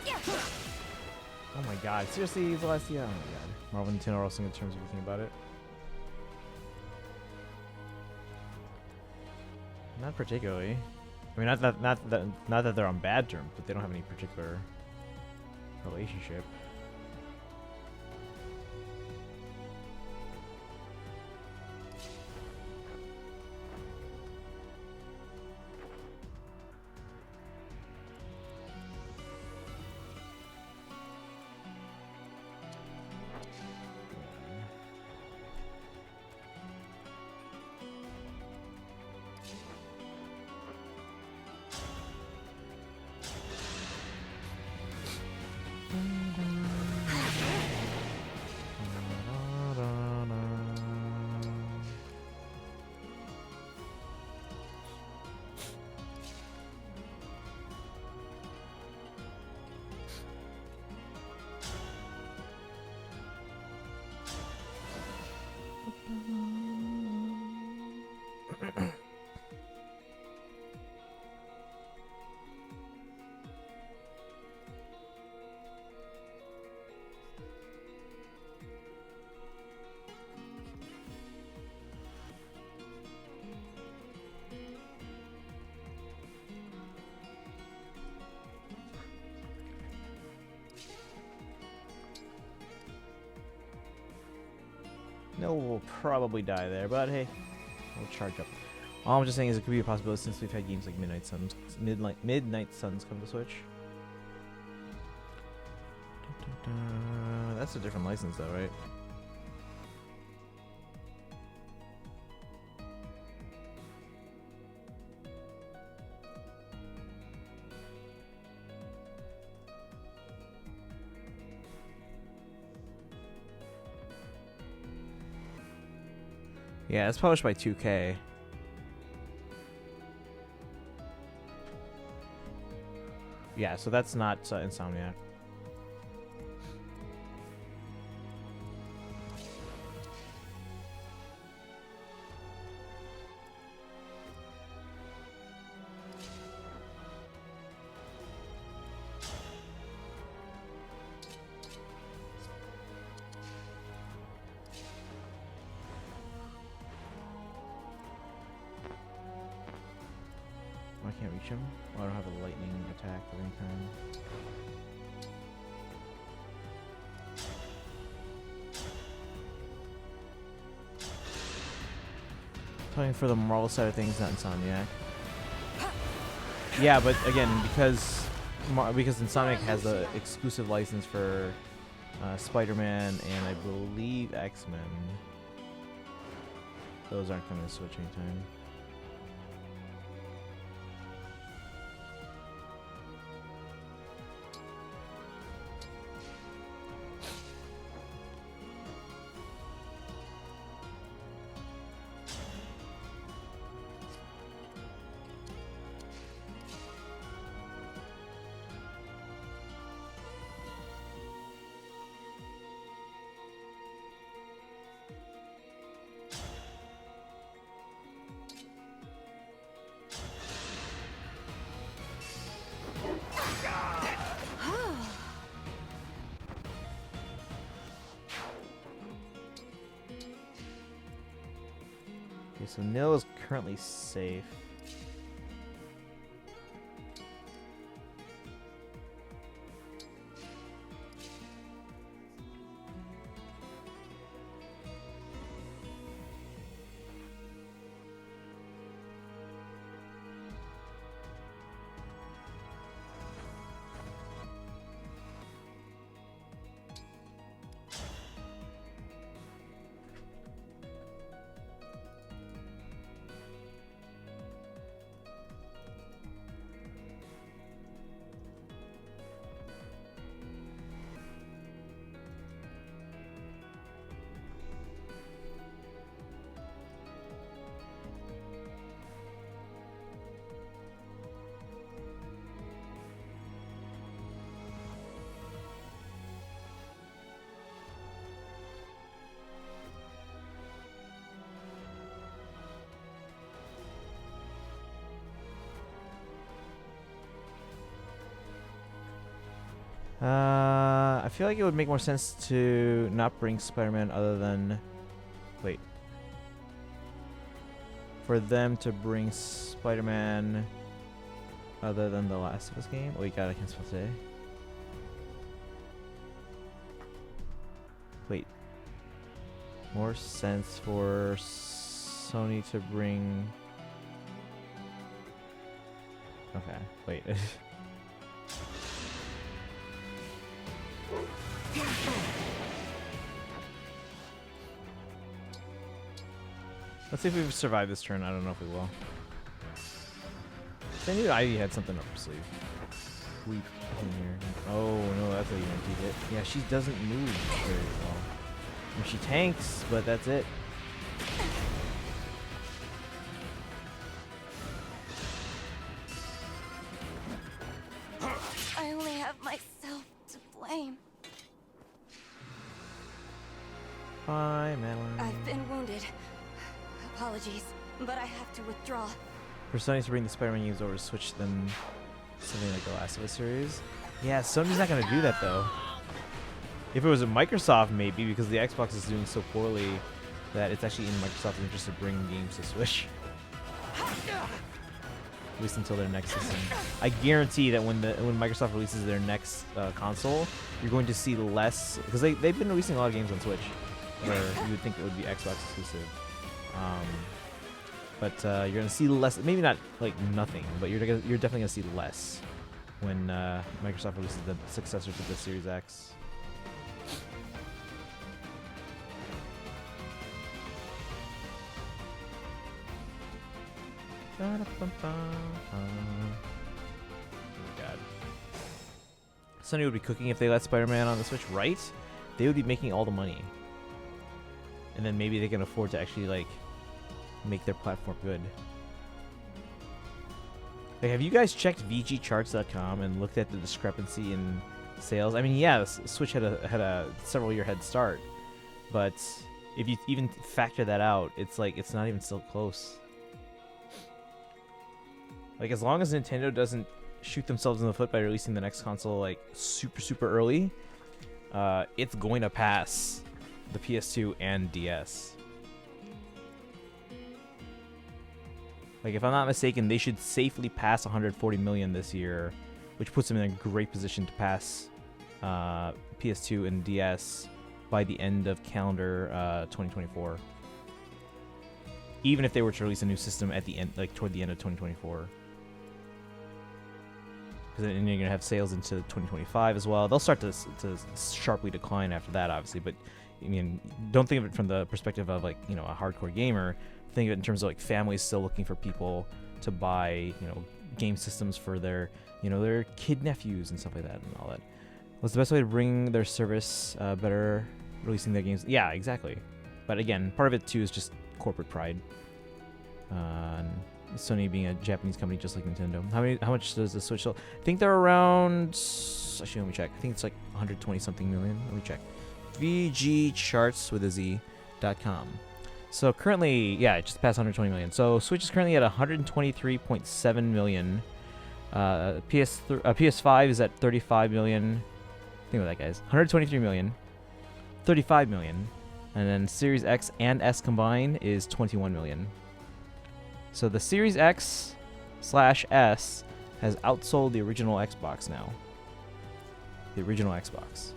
Oh my god, seriously, Celestia? Oh my god. Marvel and Nintendo are also in terms of everything about it. Not particularly. I mean, not that they're on bad terms, but they don't have any particular relationship. No, we'll probably die there, but hey, we'll charge up. All I'm just saying is it could be a possibility since we've had games like Midnight Suns come to Switch. That's a different license though, right? Yeah, it's published by 2K. Yeah, so that's not Insomniac. I can't reach him. Oh, I don't have a lightning attack of any kind. Talking for the Marvel side of things, not Insomniac. Yeah, but again, because Insomniac has an exclusive license for Spider-Man and I believe X-Men, those aren't coming to Switch anytime. Okay, so Nil is currently safe. I feel like it would make more sense to not bring Spider-Man other than... Wait. For them to bring Spider-Man other than the Last of Us game. Oh, you gotta cancel today. Wait. More sense for Sony to bring... Okay, wait. Let's see if we've survived this turn. I don't know if we will. I knew Ivy had something up her sleeve. Weep in here. Oh no, that's how you don't keep it. Yeah, she doesn't move very well. I mean, she tanks, but that's it. I only have myself to blame. Bye, Madeline. I've been wounded. Apologies, but I have to withdraw. For Sony to bring the Spider-Man games over to Switch than something like the Last of Us series. Yeah, Sony's not going to do that, though. If it was a Microsoft, maybe, because the Xbox is doing so poorly that it's actually in Microsoft's interest to bring games to Switch. At least until their next system. I guarantee that when Microsoft releases their next console, you're going to see less... Because they've been releasing a lot of games on Switch, where you would think it would be Xbox exclusive. But you're gonna see less. Maybe not like nothing, but you're definitely gonna see less when Microsoft releases the successor to the Series X. Oh my god. Sony would be cooking if they let Spider-Man on the Switch, right? They would be making all the money. And then maybe they can afford to actually like make their platform good. Like, have you guys checked VGCharts.com and looked at the discrepancy in sales? I mean, yeah, the Switch had a several-year head start, but if you even factor that out, it's like it's not even still close. Like, as long as Nintendo doesn't shoot themselves in the foot by releasing the next console like super early, it's going to pass the PS2 and DS. Like, if I'm not mistaken, they should safely pass 140 million this year, which puts them in a great position to pass PS2 and DS by the end of calendar 2024. Even if they were to release a new system at the end, like toward the end of 2024. Because then you're gonna have sales into 2025 as well. They'll start to sharply decline after that, obviously. But I mean, don't think of it from the perspective of like, you know, a hardcore gamer. Think of it in terms of like families still looking for people to buy, you know, game systems for their, you know, their kid nephews and stuff like that and all that. What's the best way to bring their service better, releasing their games? Yeah, exactly. But again, part of it too is just corporate pride. And Sony being a Japanese company just like Nintendo. How much does the Switch sell? I think they're around, actually let me check. I think it's like 120 something million. Let me check. VGCharts with a Z.com. So currently, yeah, it just passed 120 million. So Switch is currently at 123.7 million. PS5 is at 35 million. Think about that, guys. 123 million, 35 million, and then Series X and S combined is 21 million. So the Series X/S has outsold the original Xbox now. The original Xbox.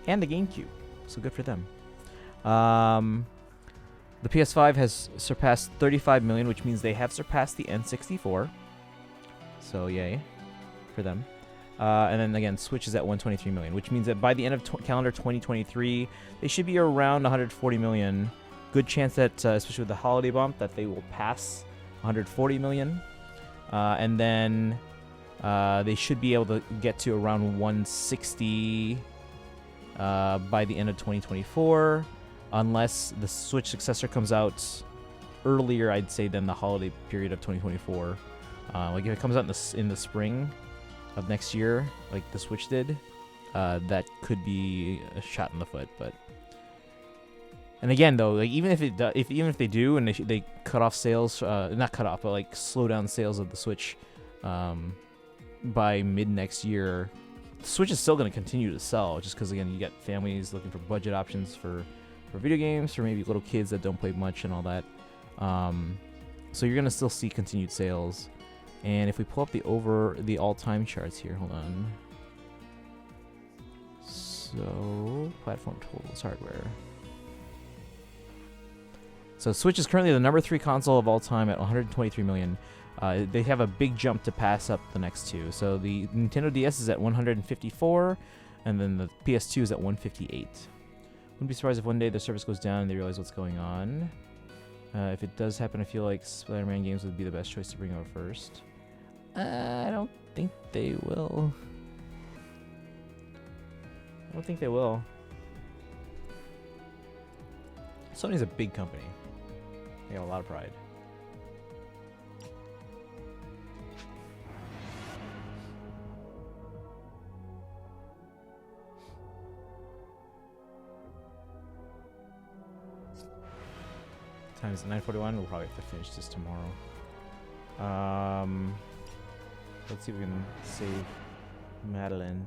And the GameCube. So good for them. The PS5 has surpassed 35 million, which means they have surpassed the N64. So yay for them. And then again, Switch is at 123 million, which means that by the end of calendar 2023, they should be around 140 million. Good chance that, especially with the holiday bump, that they will pass 140 million. And then they should be able to get to around 160 by the end of 2024. Unless the Switch successor comes out earlier, I'd say, than the holiday period of 2024. Like if it comes out in the spring of next year, like the Switch did, that could be a shot in the foot. But and again, though, like even if they do and they cut off sales, not cut off, but like slow down sales of the Switch by mid next year, Switch is still going to continue to sell, just because again you get families looking for budget options for video games, for maybe little kids that don't play much and all that. So you're going to still see continued sales. And if we pull up the all-time charts here, hold on. So platform totals, hardware. So Switch is currently the number 3 console of all time at 123 million. They have a big jump to pass up the next two. So the Nintendo DS is at 154, and then the PS2 is at 158. Wouldn't be surprised if one day the service goes down and they realize what's going on. If it does happen, I feel like Spider-Man games would be the best choice to bring over first. I don't think they will. I don't think they will. Sony's a big company. They have a lot of pride. Time is 9:41. We'll probably have to finish this tomorrow. Let's see if we can save Madeline.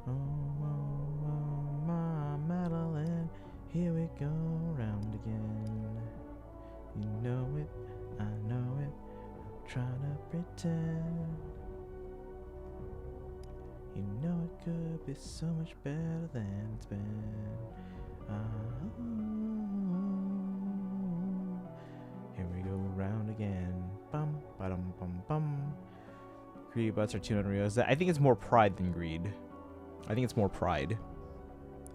Oh, my Madeline, here we go round again. You know it, I know it. I'm trying to pretend. You know it could be so much better than it's been. Here we go round again. Bum, ba-dum, bum, bum. Greedy butts are too unreal. I think it's more pride than greed. I think it's more pride.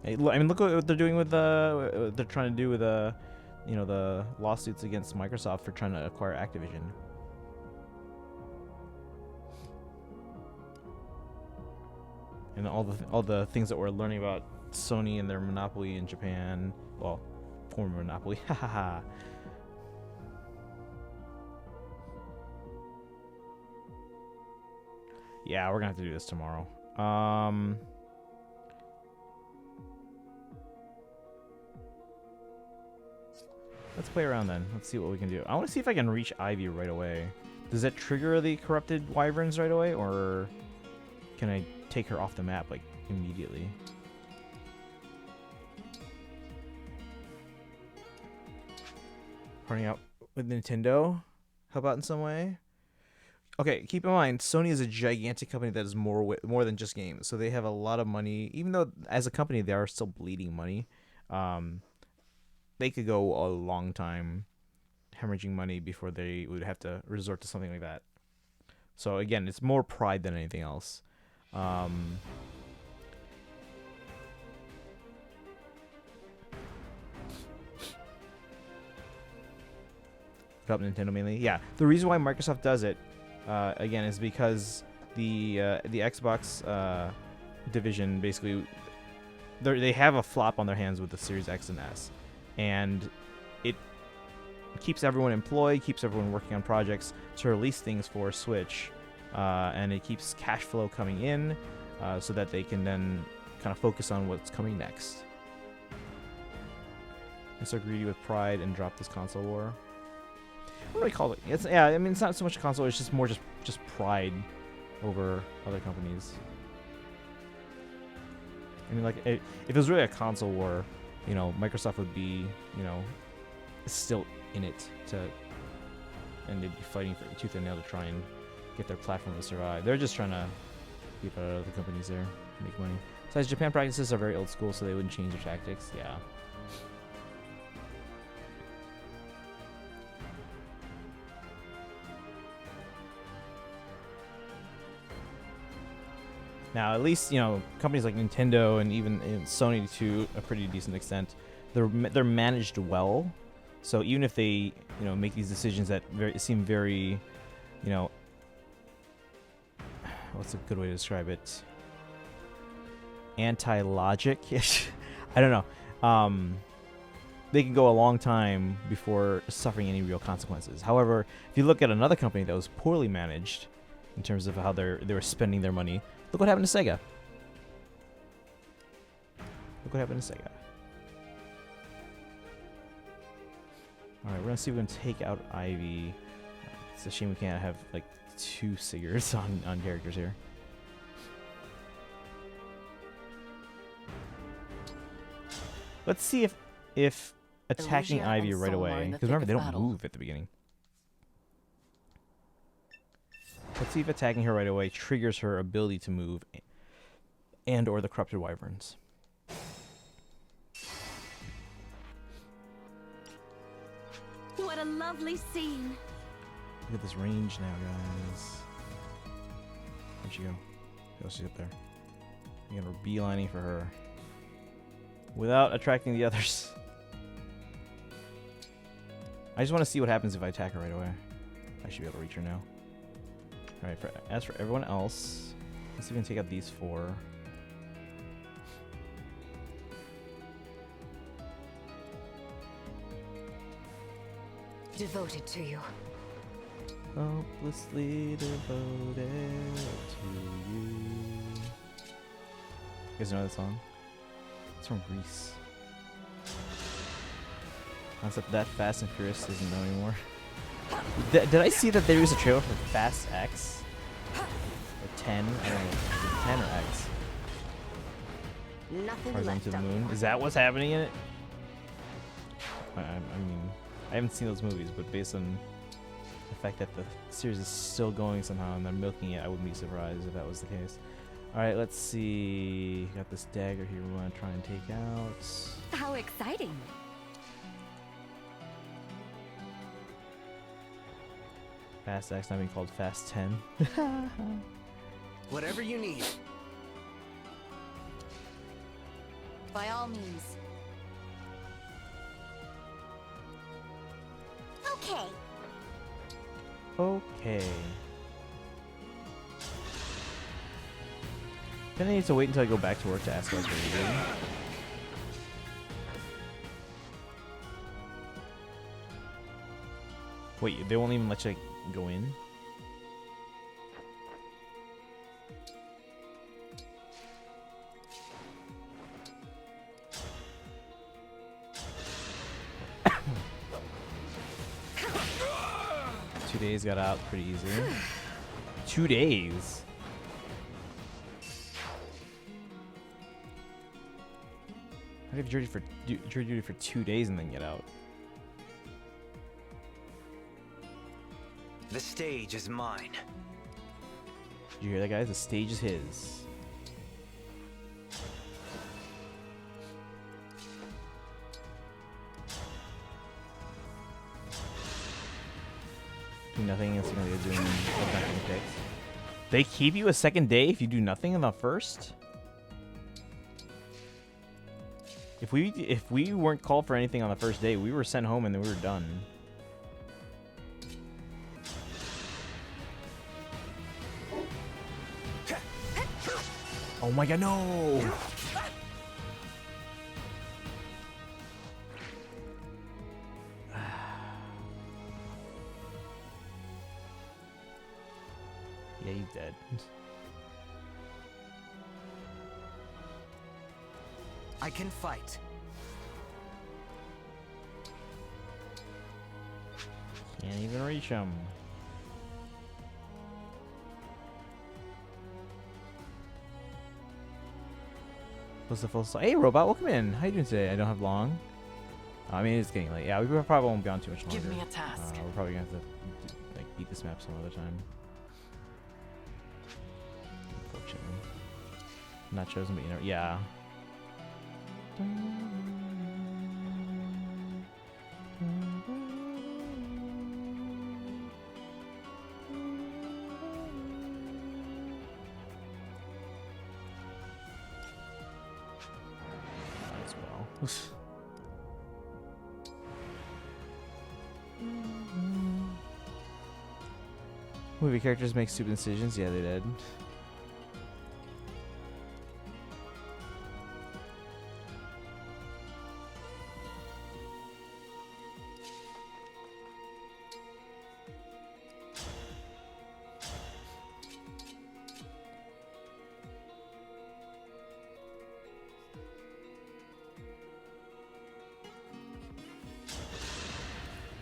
I mean, look what they're doing with they're trying to do with you know, the lawsuits against Microsoft for trying to acquire Activision. And all the things that we're learning about Sony and their monopoly in Japan. Well, former monopoly. Ha ha ha. Yeah, we're gonna have to do this tomorrow. Let's play around then. Let's see what we can do. I want to see if I can reach Ivy right away. Does that trigger the corrupted wyverns right away, or can I take her off the map like immediately? Partnering out with Nintendo? Help out in some way? Okay, keep in mind, Sony is a gigantic company that is more than just games. So they have a lot of money. Even though as a company they are still bleeding money, they could go a long time hemorrhaging money before they would have to resort to something like that. So again, it's more pride than anything else. Up Nintendo mainly. Yeah, the reason why Microsoft does it again is because the Xbox division basically they have a flop on their hands with the Series X and S, and it keeps everyone employed, keeps everyone working on projects to release things for Switch, and it keeps cash flow coming in so that they can then kind of focus on what's coming next. And so greedy with pride and drop this console war. What do I call it? It's, yeah, I mean, it's not so much a console. It's just more just pride over other companies. I mean, like, if it was really a console war, you know, Microsoft would be, you know, still in it and they'd be fighting for tooth and nail to try and get their platform to survive. They're just trying to keep other companies there, make money. Besides, Japan practices are very old school, so they wouldn't change their tactics. Yeah. Now, at least, you know, companies like Nintendo and even Sony to a pretty decent extent, they're managed well. So even if they, you know, make these decisions that seem very, you know, what's a good way to describe it? Anti-logic. I don't know. They can go a long time before suffering any real consequences. However, if you look at another company that was poorly managed in terms of how they were spending their money, look what happened to Sega. Look what happened to Sega. Alright, we're gonna see if we can take out Ivy. It's a shame we can't have like 2 Sigurds on characters here. Let's see if attacking Elusia Ivy and right Soul are away, in the because remember thick they of don't battle. move at the beginning. Let's see if attacking her right away triggers her ability to move, and or the corrupted wyverns. What a lovely scene. Look at this range now, guys. Where'd she go? Oh, she's up there. I'm gonna beelining for her without attracting the others. I just want to see what happens if I attack her right away. I should be able to reach her now. Alright, as for everyone else, let's see if we can take out these 4. Devoted to you. Hopelessly devoted to you. You guys know that song? It's from Greece. Concept that Fast and Furious doesn't know anymore. Did I see that there was a trailer for Fast X? Or 10? I don't know. Is it 10 or X? Nothing Horizon left to the of Moon. Is that what's happening in it? I mean, I haven't seen those movies, but based on the fact that the series is still going somehow and they're milking it, I wouldn't be surprised if that was the case. Alright, let's see. Got this dagger here we want to try and take out. How exciting! Fast X not being called Fast 10. Whatever you need. By all means. Okay. Okay. Then I need to wait until I go back to work to ask about the review. Wait, they won't even let you go in? Two days got out pretty easily. 2 days? How do you have jury duty for 2 days and then get out? The stage is mine. Did you hear that, guys? The stage is his. Do nothing else you're gonna be doing nothing picks. They keep you a second day if you do nothing on the first? If we weren't called for anything on the first day, we were sent home and then we were done. Oh my god, no! Yeah, he's dead. I can fight. Can't even reach him. What's the full Hey, robot, welcome in. How you doing today? I don't have long. I mean, it's getting late. Yeah, we probably won't be on too much longer. Give me a task. We're probably gonna have to like beat this map some other time. Unfortunately, not chosen, but you know, yeah. Might as well. Movie characters make stupid decisions. Yeah, they did.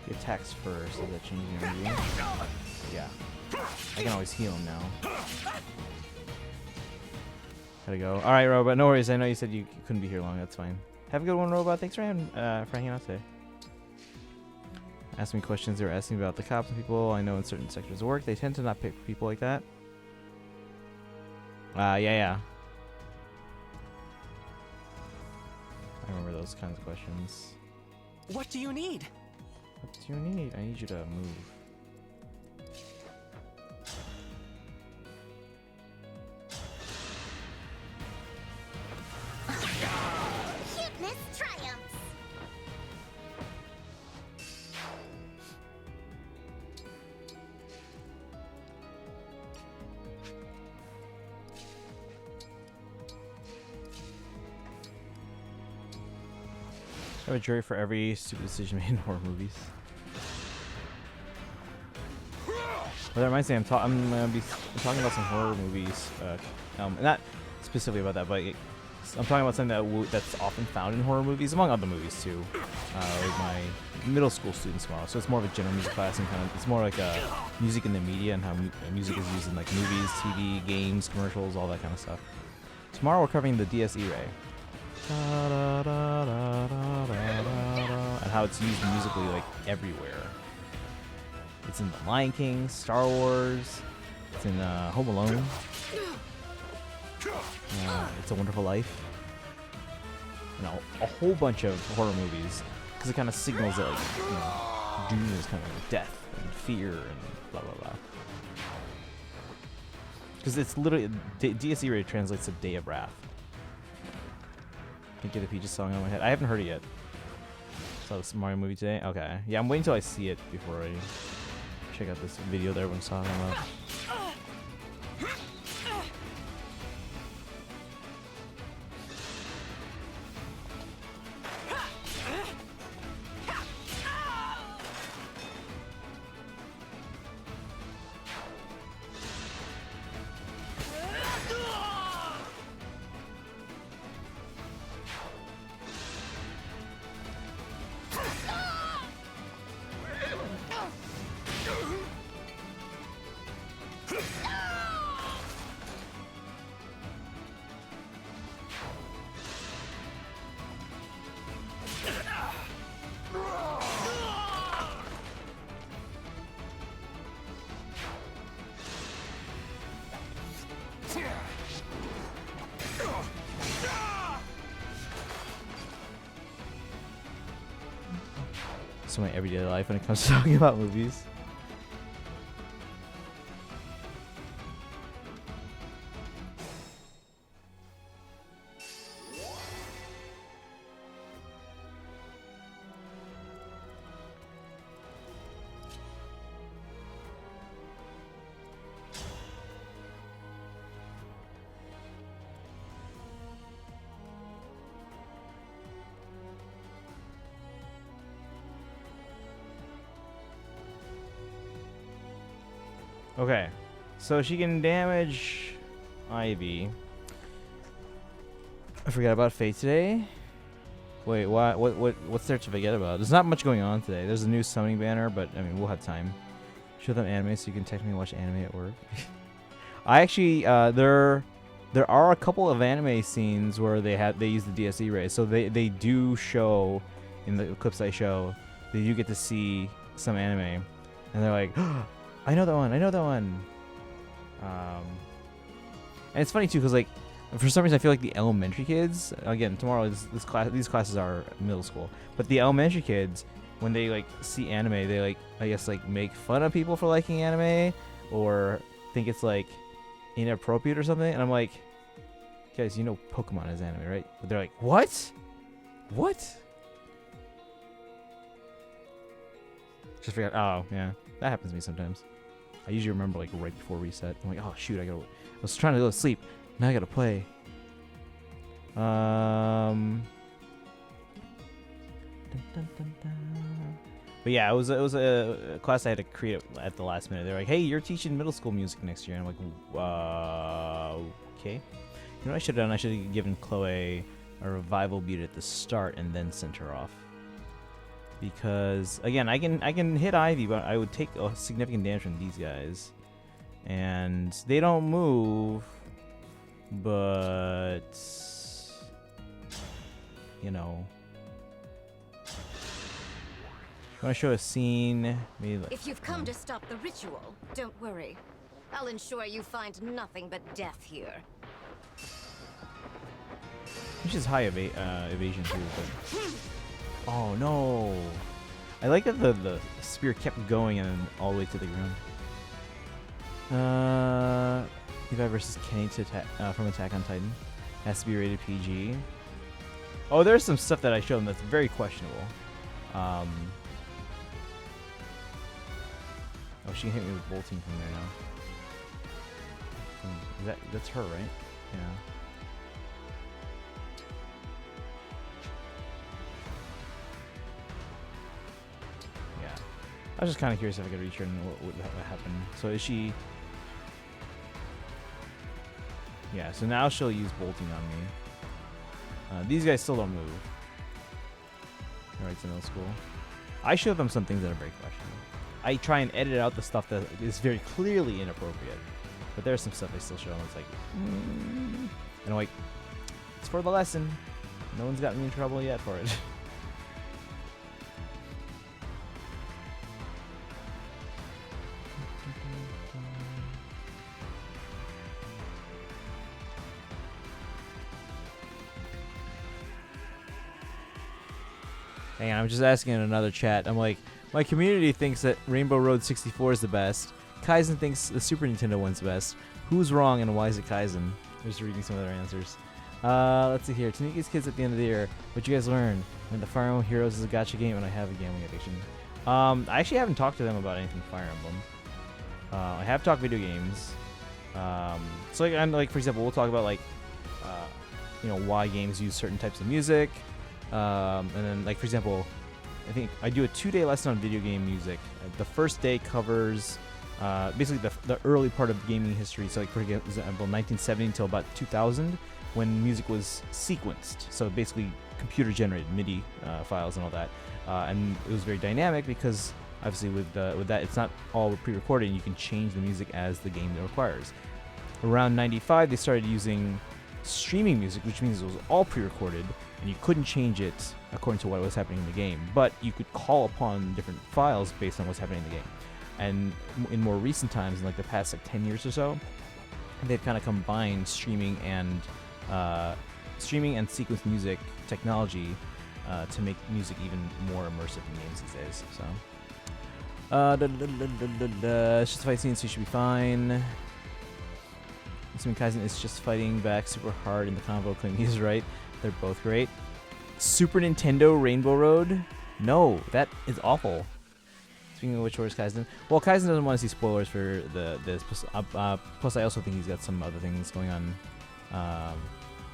He attacks first. Does that change the energy? Yeah. I can always heal him now. Gotta go. Alright, Robot. No worries. I know you said you couldn't be here long. That's fine. Have a good one, Robot. Thanks for hanging out today. Ask me questions. They were asking about the cops and people. I know in certain sectors of work, they tend to not pick people like that. Yeah. I remember those kinds of questions. What do you need? What do you need? I need you to move. Cuteness triumphs. I have a jury for every stupid decision made in horror movies. Well, that reminds me, I'm gonna be talking about some horror movies. Not specifically about that, but I'm talking about something that's often found in horror movies, among other movies too. Like my middle school students tomorrow, so it's more of a general music class and kind of it's more like music in the media and how music is used in like movies, TV, games, commercials, all that kind of stuff. Tomorrow we're covering the DSE Ray. And how it's used musically like everywhere. It's in The Lion King, Star Wars, it's in Home Alone, It's a Wonderful Life, you know, a whole bunch of horror movies, because it kind of signals that like, you know, doom is kind of like death and fear and blah blah blah. Because it's literally DSE Ray translates to Day of Wrath. Can't get the Peaches song on my head. I haven't heard it yet. Saw this Mario movie today. Okay, yeah, I'm waiting till I see it before I check out this video that everyone's talking about. So my everyday life when it comes to talking about movies. Okay, so she can damage Ivy. I forgot about Fate today. Wait, what's there to forget about? There's not much going on today. There's a new summoning banner, but I mean we'll have time. Show them anime so you can technically watch anime at work. I actually there are a couple of anime scenes where they use the DSE ray, so they do show in the clips I show. They do get to see some anime, and they're like. I know that one. And it's funny too, because like, for some reason I feel like the elementary kids. Again, tomorrow these classes are middle school, but the elementary kids, when they like see anime, they like I guess like make fun of people for liking anime, or think it's like inappropriate or something. And I'm like, guys, you know Pokemon is anime, right? But they're like, what? What? Just forgot. Oh yeah, that happens to me sometimes. I usually remember like right before reset. I'm like, oh shoot, I was trying to go to sleep. Now I gotta play. But yeah, it was a class I had to create at the last minute. They're like, hey, you're teaching middle school music next year. And I'm like, okay. You know what I should have done? I should have given Chloe a revival beat at the start and then sent her off. Because again, I can hit Ivy, but I would take a significant damage from these guys, and they don't move. But you know. Want to show a scene? Maybe like, If you've come to stop the ritual, don't worry. I'll ensure you find nothing but death here. which is high evasion too. But oh no! I like that the spear kept going and then all the way to the ground. Levi versus Kenny from Attack on Titan has to be rated PG. Oh, there's some stuff that I showed them that's very questionable. Oh, she can hit me with bolting from there now. That's her, right? Yeah. Yeah. I was just kind of curious if I could reach her and what would happen. So is she? Yeah. So now she'll use bolting on me. These guys still don't move. Alright, so middle school. I show them some things that are very questionable. I try and edit out the stuff that is very clearly inappropriate. But there's some stuff I still show them. It's like, and I'm like, it's for the lesson. No one's gotten me in trouble yet for it. Hang on, I'm just asking in another chat. I'm like, my community thinks that Rainbow Road 64 is the best. Kaizen thinks the Super Nintendo one's the best. Who's wrong and why is it Kaizen? I'm just reading some of their answers. Let's see here. Tanika's Kids at the end of the year. What'd you guys learn? When the Fire Emblem Heroes is a gacha game and I have a gambling addiction. I actually haven't talked to them about anything Fire Emblem. I have talked video games. So like for example, we'll talk about like, you know, why games use certain types of music. And then like for example, I think I do a 2-day lesson on video game music. The first day covers basically the early part of gaming history. So like for example, 1970 until about 2000, when music was sequenced. So basically computer generated MIDI files and all that. And it was very dynamic because obviously with that it's not all pre-recorded and you can change the music as the game requires. Around 95 they started using streaming music, which means it was all pre-recorded and you couldn't change it according to what was happening in the game, but you could call upon different files based on what's happening in the game. And in more recent times, in like the past like 10 years or so, they've kind of combined streaming and sequence music technology to make music even more immersive in games these days. So it's just a fight scene, so you should be fine. Assuming Kaizen is just fighting back super hard in the combo claim he's right. They're both great. Super Nintendo Rainbow Road? No, that is awful. Speaking of which, where's Kaizen? Well, Kaizen doesn't want to see spoilers for this. Plus, I also think he's got some other things going on.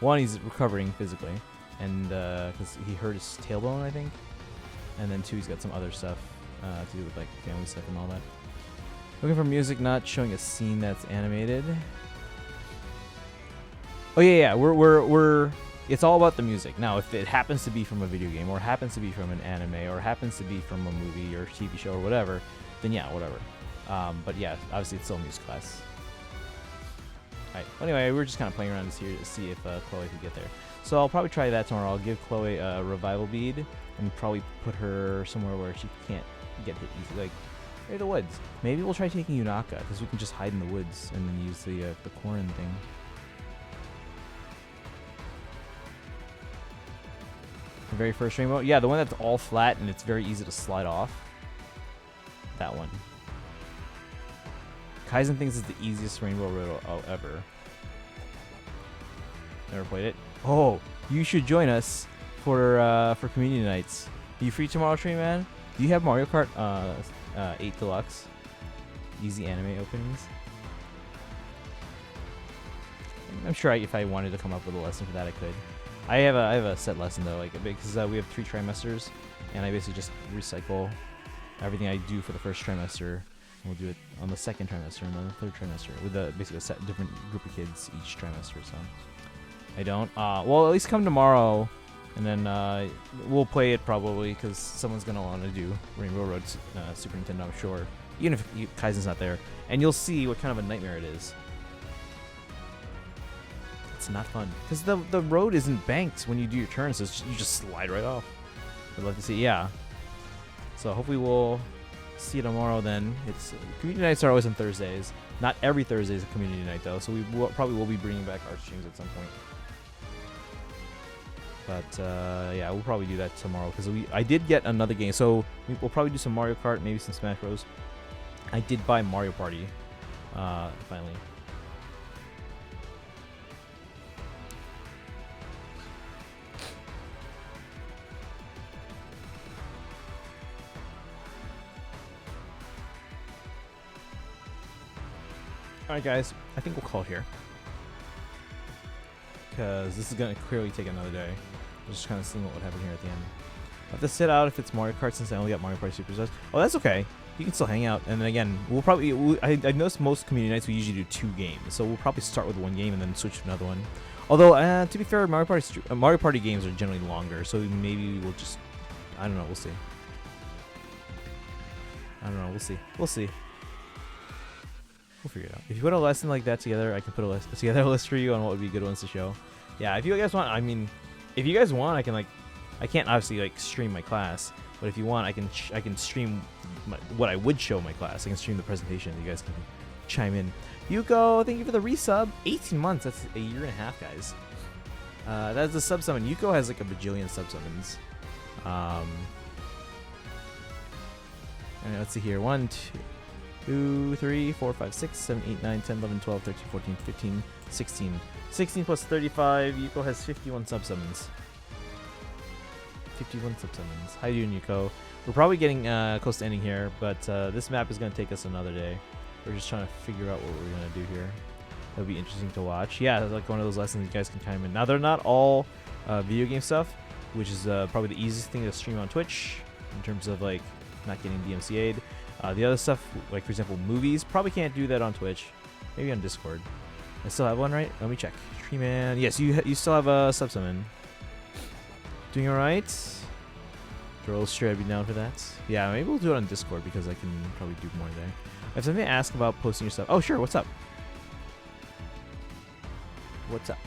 One, he's recovering physically, and because he hurt his tailbone, I think. And then two, he's got some other stuff to do with like family stuff and all that. Looking for music, not showing a scene that's animated. Oh yeah, we're. It's all about the music. Now, if it happens to be from a video game, or happens to be from an anime, or happens to be from a movie or TV show or whatever, then yeah, whatever. But yeah, obviously it's still a music class. Alright, well, anyway, we're just kind of playing around this here to see if Chloe could get there. So I'll probably try that tomorrow. I'll give Chloe a revival bead and probably put her somewhere where she can't get hit easily, like near the woods. Maybe we'll try taking Yunaka, because we can just hide in the woods and then use the corn thing. The very first rainbow? Yeah, the one that's all flat and it's very easy to slide off. That one. Kaizen thinks it's the easiest Rainbow Road ever. Never played it. Oh, you should join us for community nights. Are you free tomorrow, Tree Man? Do you have Mario Kart 8 Deluxe? Easy anime openings? I'm sure if I wanted to come up with a lesson for that, I could. I have a set lesson though, like because we have 3 trimesters, and I basically just recycle everything I do for the first trimester, and we'll do it on the second trimester and then the third trimester with basically a different group of kids each trimester. So I don't. Well, at least come tomorrow, and then we'll play it probably because someone's gonna want to do Rainbow Road Super Nintendo, I'm sure, even if Kaizen's not there, and you'll see what kind of a nightmare it is. it's not fun because the road isn't banked when you do your turns. So you just slide right off. I'd love to see, yeah. So hopefully we'll see you tomorrow. Then it's community nights are always on Thursdays. Not every Thursday is a community night though, so we probably will be bringing back our streams at some point. But yeah, we'll probably do that tomorrow because I did get another game, so we'll probably do some Mario Kart, maybe some Smash Bros. I did buy Mario Party finally. Alright guys, I think we'll call it here. Because this is going to clearly take another day. We're just kind of seeing what would happen here at the end. I have to sit out if it's Mario Kart since I only got Mario Party Superstars. Oh, that's okay. You can still hang out. And then again, we'll probably... I noticed most community nights we usually do 2 games. So we'll probably start with 1 game and then switch to another one. Although, to be fair, Mario Party games are generally longer. So maybe we'll just... I don't know. We'll see. I don't know. We'll see. We'll see. We'll figure it out. If you put a lesson like that together, I can put a list for you on what would be good ones to show. Yeah, if you guys want, I mean, if you guys want, I can I can't obviously stream my class, but if you want, I can stream what I would show my class. I can stream the presentation. You guys can chime in. Yuko, thank you for the resub. 18 months. That's a year and a half, guys. That's the sub summon. Yuko has like a bajillion sub summons. And let's see here. 1, 2, 3, 4, 5, 6, 7, 8, 9, 10, 11, 12, 13, 14, 15, 16. 16 plus 35. Yuko has 51 sub summons. 51 sub summons. How you doing, Yuko? We're probably getting close to ending here, but this map is going to take us another day. We're just trying to figure out what we're going to do here. It'll be interesting to watch. Yeah, it's like one of those lessons you guys can chime in. Now, they're not all video game stuff, which is probably the easiest thing to stream on Twitch in terms of not getting DMCA'd. The other stuff, like for example movies, probably can't do that on Twitch. Maybe on Discord. I still have one, right? Let me check. Treeman. Yes, you still have a sub summon. Doing alright. Girls, sure, I'd be down for that. Yeah, maybe we'll do it on Discord because I can probably do more there. I have something to ask about posting your stuff. Oh, sure. What's up? What's up?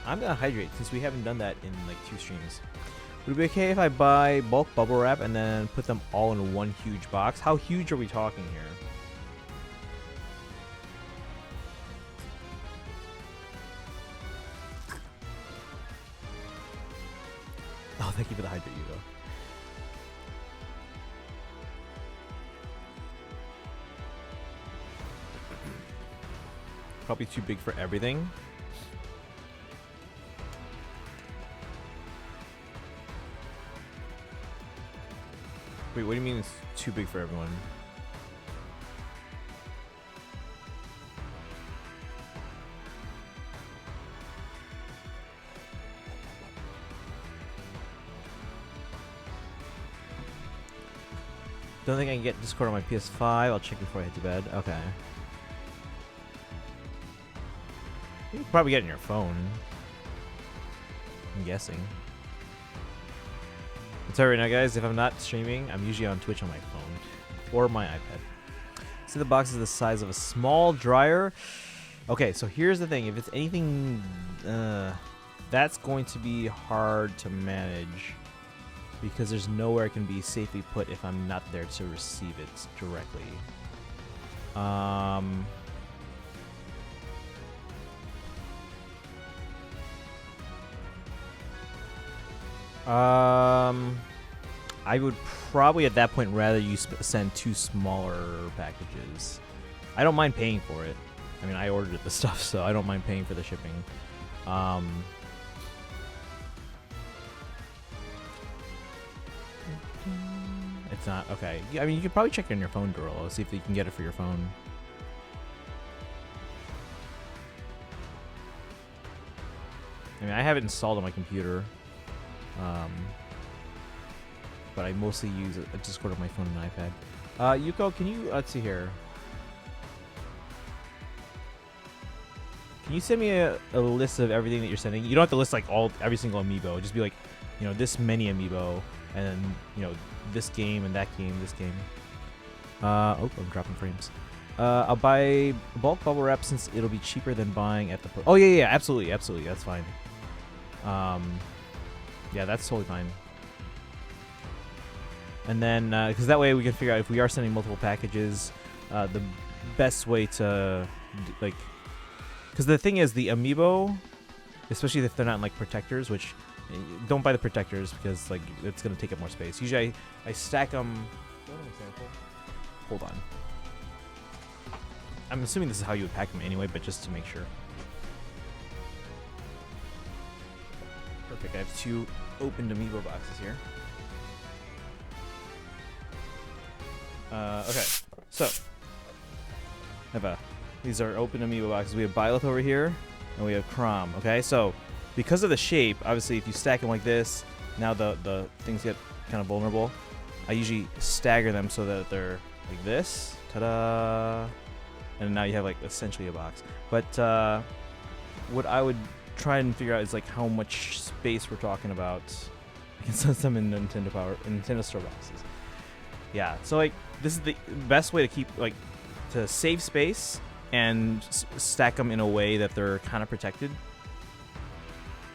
I'm gonna hydrate since we haven't done that in 2 streams. Would it be okay if I buy bulk bubble wrap and then put them all in one huge box? How huge are we talking here? Oh, thank you for the hydrate, Hugo. Probably too big for everything. Wait, what do you mean it's too big for everyone? Don't think I can get Discord on my PS5. I'll check before I head to bed. Okay. You can probably get it on your phone. I'm guessing. It's alright now, guys. If I'm not streaming, I'm usually on Twitch on my phone or my iPad. See, the box is the size of a small dryer. Okay, so here's the thing. If it's anything, that's going to be hard to manage because there's nowhere it can be safely put if I'm not there to receive it directly. I would probably at that point rather you send 2 smaller packages. I don't mind paying for it. I mean, I ordered the stuff, so I don't mind paying for the shipping. It's not okay. I mean, you could probably check it on your phone, Dorolo. See if you can get it for your phone. I mean, I have it installed on my computer, but I mostly use a Discord on my phone and iPad. Yuko, can you, let's see here. Can you send me a list of everything that you're sending? You don't have to list like every single amiibo. Just be like, you know, this many amiibo, and then, you know, this game and that game, this game. Oh, I'm dropping frames. I'll buy bulk bubble wrap since it'll be cheaper than buying at the. Oh yeah, absolutely, that's fine. Yeah, that's totally fine. And then, because that way we can figure out if we are sending multiple packages, the best way to like. Because the thing is, the amiibo, especially if they're not like protectors, which don't buy the protectors because like it's gonna take up more space. Usually, I stack them. Do you want an example? Hold on. I'm assuming this is how you would pack them anyway, but just to make sure. Perfect. I have 2 opened amiibo boxes here. Okay, so these are open amiibo boxes. We have Byleth over here, and we have Crom. Okay, so because of the shape, obviously, if you stack them like this, now the things get kind of vulnerable. I usually stagger them so that they're like this. Ta-da! And now you have like essentially a box. But what I would try and figure out is like how much space we're talking about. I can set them in Nintendo Store boxes. Yeah, so like this is the best way to keep like to save space and stack them in a way that they're kind of protected.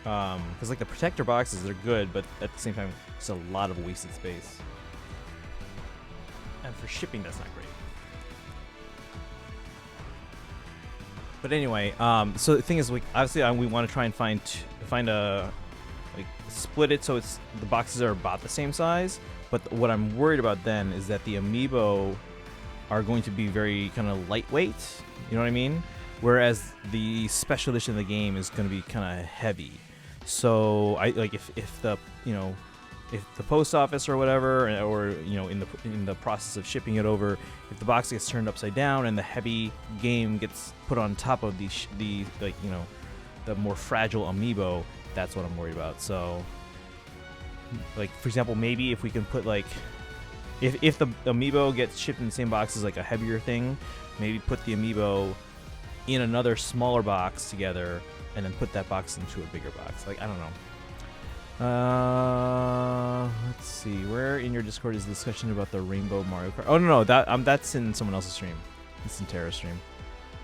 Because like the protector boxes, they're good, but at the same time, it's a lot of wasted space. And for shipping, that's not great. But anyway, so the thing is, like, obviously, we want to try and find a like split it so it's the boxes are about the same size. But what I'm worried about then is that the amiibo are going to be very kind of lightweight. You know what I mean? Whereas the special edition of the game is going to be kind of heavy. So I like if the if the post office or whatever, or you know, in the process of shipping it over, if the box gets turned upside down and the heavy game gets put on top of the like, you know, the more fragile amiibo, that's what I'm worried about. So, like, for example, maybe if we can put like, if the amiibo gets shipped in the same box as like a heavier thing, maybe put the amiibo in another smaller box together, and then put that box into a bigger box. Like, I don't know. Let's see. Where in your Discord is the discussion about the Rainbow Mario Kart? Oh no, that's in someone else's stream. It's in Terra's stream.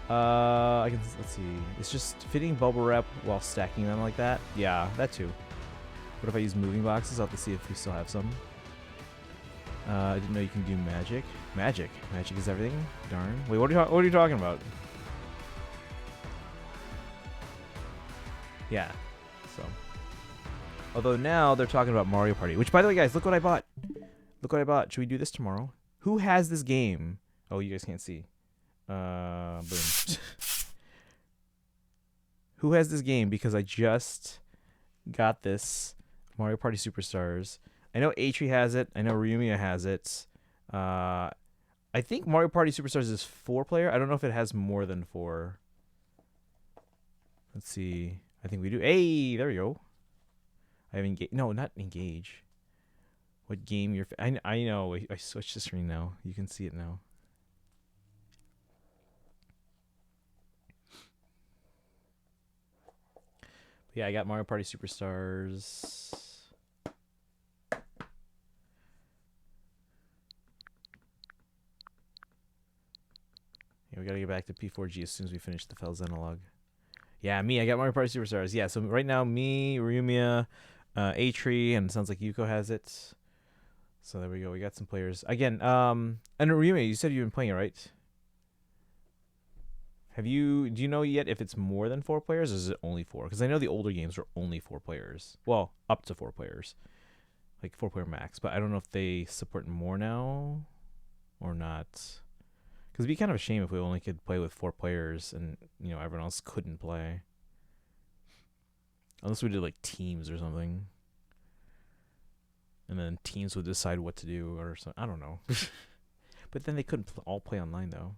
Let's see. It's just fitting bubble wrap while stacking them like that. Yeah, that too. What if I use moving boxes? I'll have to see if we still have some. I didn't know you can do magic. Magic is everything. Darn. Wait, what are you talking about? Yeah. So. Although now they're talking about Mario Party, which, by the way, guys, look what I bought. Look what I bought. Should we do this tomorrow? Who has this game? Oh, you guys can't see. Boom. Who has this game? Because I just got this Mario Party Superstars. I know Atri has it. I know Ryumiya has it. I think Mario Party Superstars is 4-player. I don't know if it has more than 4. Let's see. I think we do. Hey, there we go. I have engage. No, not engage. What game you're? I know. I switched the screen now. You can see it now. But yeah, I got Mario Party Superstars. Yeah, we gotta get back to P4G as soon as we finish the Xenologue. Yeah, I got Mario Party Superstars. Yeah, so right now, me, Ryumiya, Atri, and it sounds like Yuko has it. So there we go. We got some players. Again, and Ryumiya, you said you've been playing it, right? Do you know yet if it's more than 4 players, or is it only 4? Because I know the older games were only 4 players. Well, up to 4 players. Like 4-player max. But I don't know if they support more now or not. Because it'd be kind of a shame if we only could play with 4 players and, you know, everyone else couldn't play. Unless we did like teams or something. And then teams would decide what to do or something. I don't know. But then they couldn't all play online though.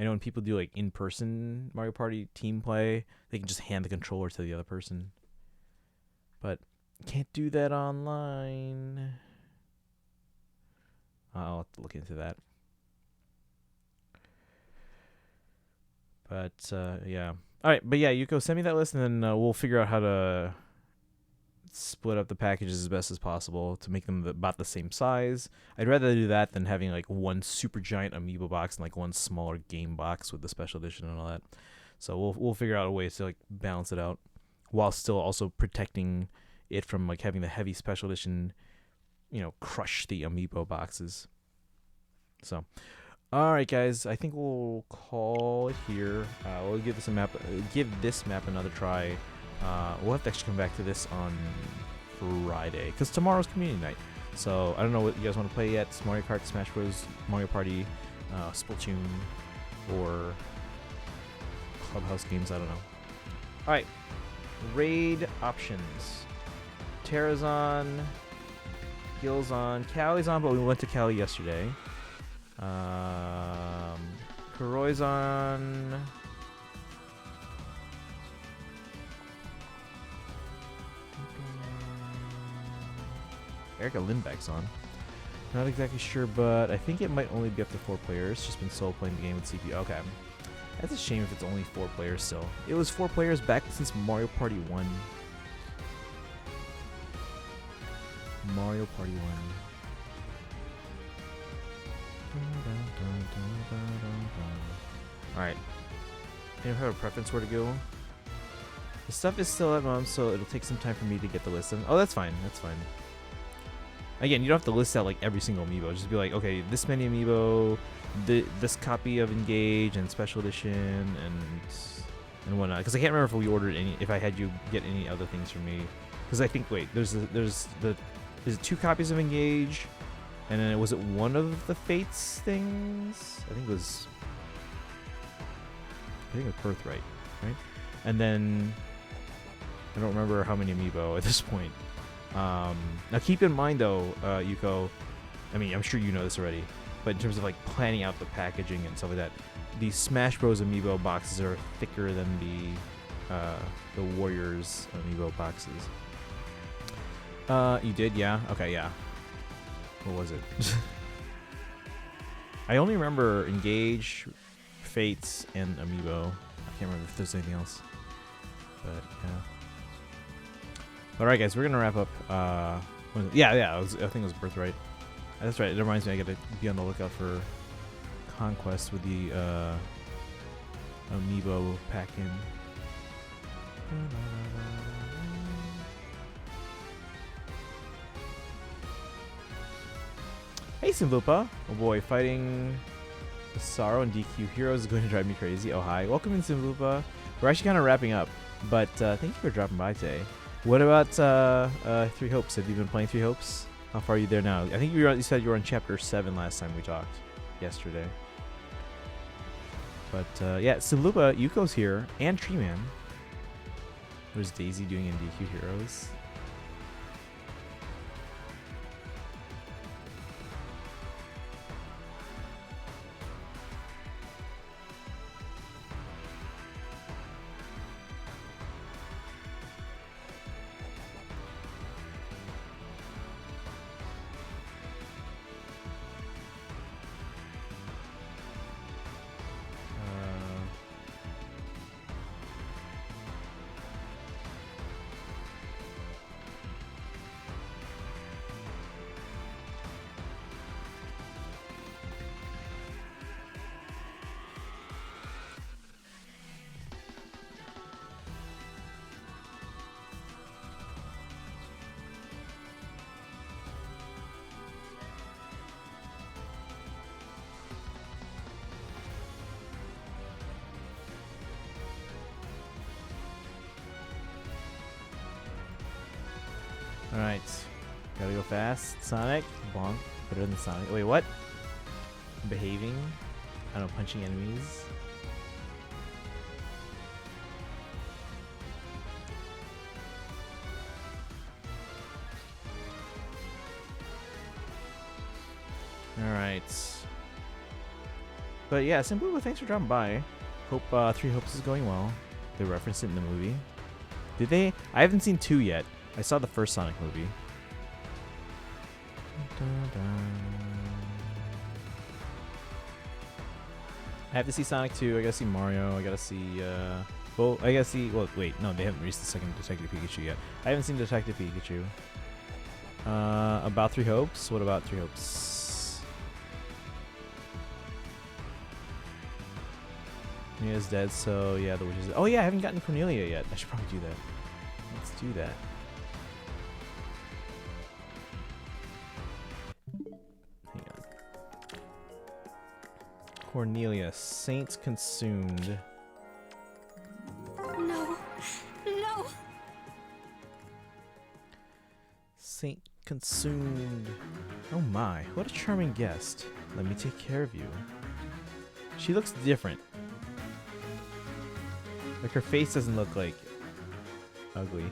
I know when people do like in-person Mario Party team play, they can just hand the controller to the other person. But can't do that online. I'll have to look into that. But yeah. All right, but yeah, Yuko, send me that list, and then we'll figure out how to split up the packages as best as possible to make them about the same size. I'd rather do that than having like one super giant amiibo box and like one smaller game box with the special edition and all that. So we'll figure out a way to like balance it out while still also protecting it from like having the heavy special edition, crush the amiibo boxes. So, all right, guys, I think we'll call it here. We'll give this map another try. We'll have to actually come back to this on Friday because tomorrow's community night. So I don't know what you guys want to play yet. It's Mario Kart, Smash Bros, Mario Party, Splatoon, or Clubhouse games. I don't know. All right, raid options. Terra's on, Gil's on, Callie's on, but we went to Callie yesterday. Kuroi's on. Erica Lindbeck's on. Not exactly sure, but I think it might only be up to 4 players. Just been solo playing the game with CPU. Okay. That's a shame if it's only 4 players still. It was 4 players back since Mario Party 1. Mario Party 1. Alright. Anyone have a preference where to go? The stuff is still at Mom's, so it'll take some time for me to get the list in. Oh, that's fine. That's fine. Again, you don't have to list out like every single amiibo. Just be like, okay, this many amiibo, this copy of Engage and Special Edition and whatnot. Because I can't remember if we ordered any, if I had you get any other things for me. Because I think, wait, there's 2 copies of Engage, and then was it one of the Fates things? I think it was Birthright, right? And then I don't remember how many amiibo at this point. Now keep in mind though, Yuko, I mean, I'm sure you know this already, but in terms of like planning out the packaging and stuff like that, the Smash Bros amiibo boxes are thicker than the Warriors amiibo boxes. You did? Yeah? Okay, yeah. What was it? I only remember Engage, Fates, and amiibo. I can't remember if there's anything else. But, yeah. Alright, guys, we're going to wrap up. I think it was Birthright. That's right. It reminds me I got to be on the lookout for Conquest with the amiibo pack-in. Hey, Simvupa. Oh boy, fighting the Sorrow and DQ Heroes is going to drive me crazy. Oh, hi. Welcome in, Simvupa. We're actually kind of wrapping up, but thank you for dropping by today. What about 3 Hopes? Have you been playing 3 Hopes? How far are you there now? I think you said you were on Chapter 7 last time we talked, yesterday. But yeah, Simvupa, Yuko's here, and Treeman. What is Daisy doing in DQ Heroes? Alright. Gotta go fast. Sonic. Bonk. Better than Sonic. Wait, what? Behaving. I don't know, punching enemies. Alright. But yeah, Simple, thanks for dropping by. Hope Three Hopes is going well. They referenced it in the movie. Did they? I haven't seen 2 yet. I saw the first Sonic movie. I have to see Sonic 2. I gotta see Mario. I gotta see. Well, I gotta see. Well, wait. No, they haven't released the second Detective Pikachu yet. I haven't seen Detective Pikachu. About Three Hopes. What about Three Hopes? Cornelia's dead, so yeah, the witches. Oh yeah, I haven't gotten Cornelia yet. I should probably do that. Let's do that. Hang on. Cornelia, Saints Consumed. No. No. Saint Consumed. Oh my, what a charming guest. Let me take care of you. She looks different. Like her face doesn't look like ugly.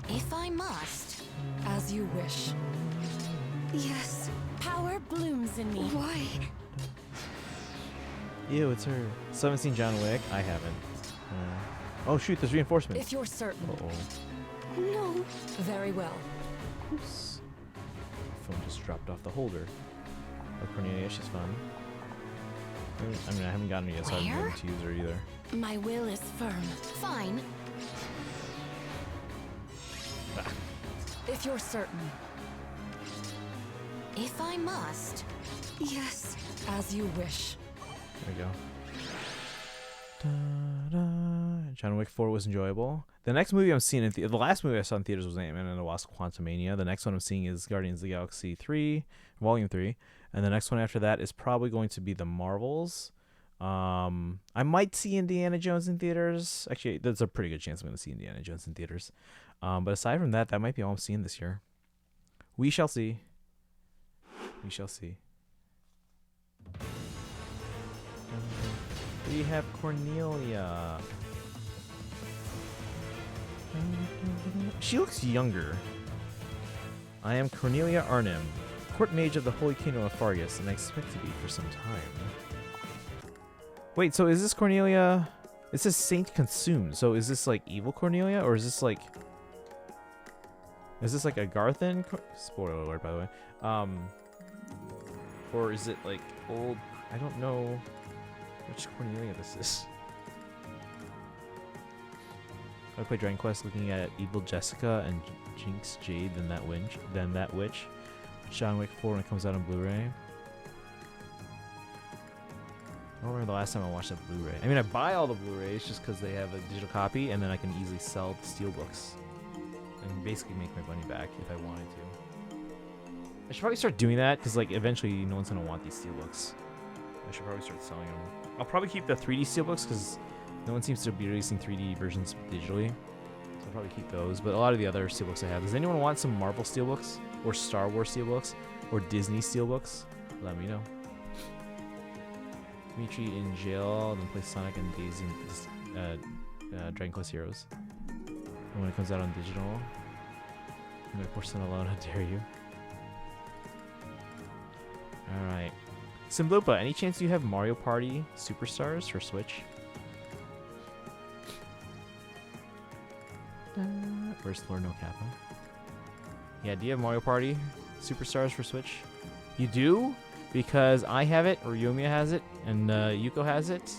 If I must, as you wish. Yes, power blooms in me. Why? Ew, it's her. Still haven't seen John Wick? I haven't. Oh shoot, there's reinforcements. If you're certain. Uh-oh. No. Very well. Oops. My phone just dropped off the holder. Oh, Cornelia, she's fun. I mean, I haven't gotten her yet, so I haven't been able to use her either. My will is firm. Fine. Ah. If you're certain. If I must. Yes, as you wish. There we go. Da-da. John Wick 4 was enjoyable. The next movie I'm seeing, the last movie I saw in theaters was Ant-Man and the Wasp: Quantumania. The next one I'm seeing is Guardians of the Galaxy 3, Volume 3. And the next one after that is probably going to be The Marvels. I might see Indiana Jones in theaters. Actually, there's a pretty good chance I'm going to see Indiana Jones in theaters. But aside from that, that might be all I'm seeing this year. We shall see. We shall see. We have Cornelia. She looks younger. I am Cornelia Arnim, court mage of the Holy Kingdom of Fargus, and I expect to be for some time. Wait, so is this Cornelia? It says Saint Consumed. So is this like evil Cornelia, or is this like? Is this like a Garthan? Spoiler alert, by the way. Or is it like old? I don't know which Cornelia this is. I play Dragon Quest looking at Evil Jessica and Jinx Jade, then that witch. John Wick 4 when it comes out on Blu-ray. I don't remember the last time I watched that Blu-ray. I mean, I buy all the Blu-rays just because they have a digital copy, and then I can easily sell the steelbooks and basically make my money back if I wanted to. I should probably start doing that because, like, eventually no one's gonna want these steelbooks. I should probably start selling them. I'll probably keep the 3D steelbooks because no one seems to be releasing 3D versions digitally. So I'll probably keep those. But a lot of the other steelbooks I have. Does anyone want some Marvel steelbooks? Or Star Wars steelbooks? Or Disney steelbooks? Let me know. Dimitri in jail, then play Sonic and Daisy in Dragon Quest Heroes. And when it comes out on digital, my porcelain alone, how dare you? Alright. Simblupa, any chance you have Mario Party Superstars for Switch? Where's Lord No Kappa? Yeah, do you have Mario Party Superstars for Switch? You do? Because I have it, or Yomiya has it, and Yuko has it.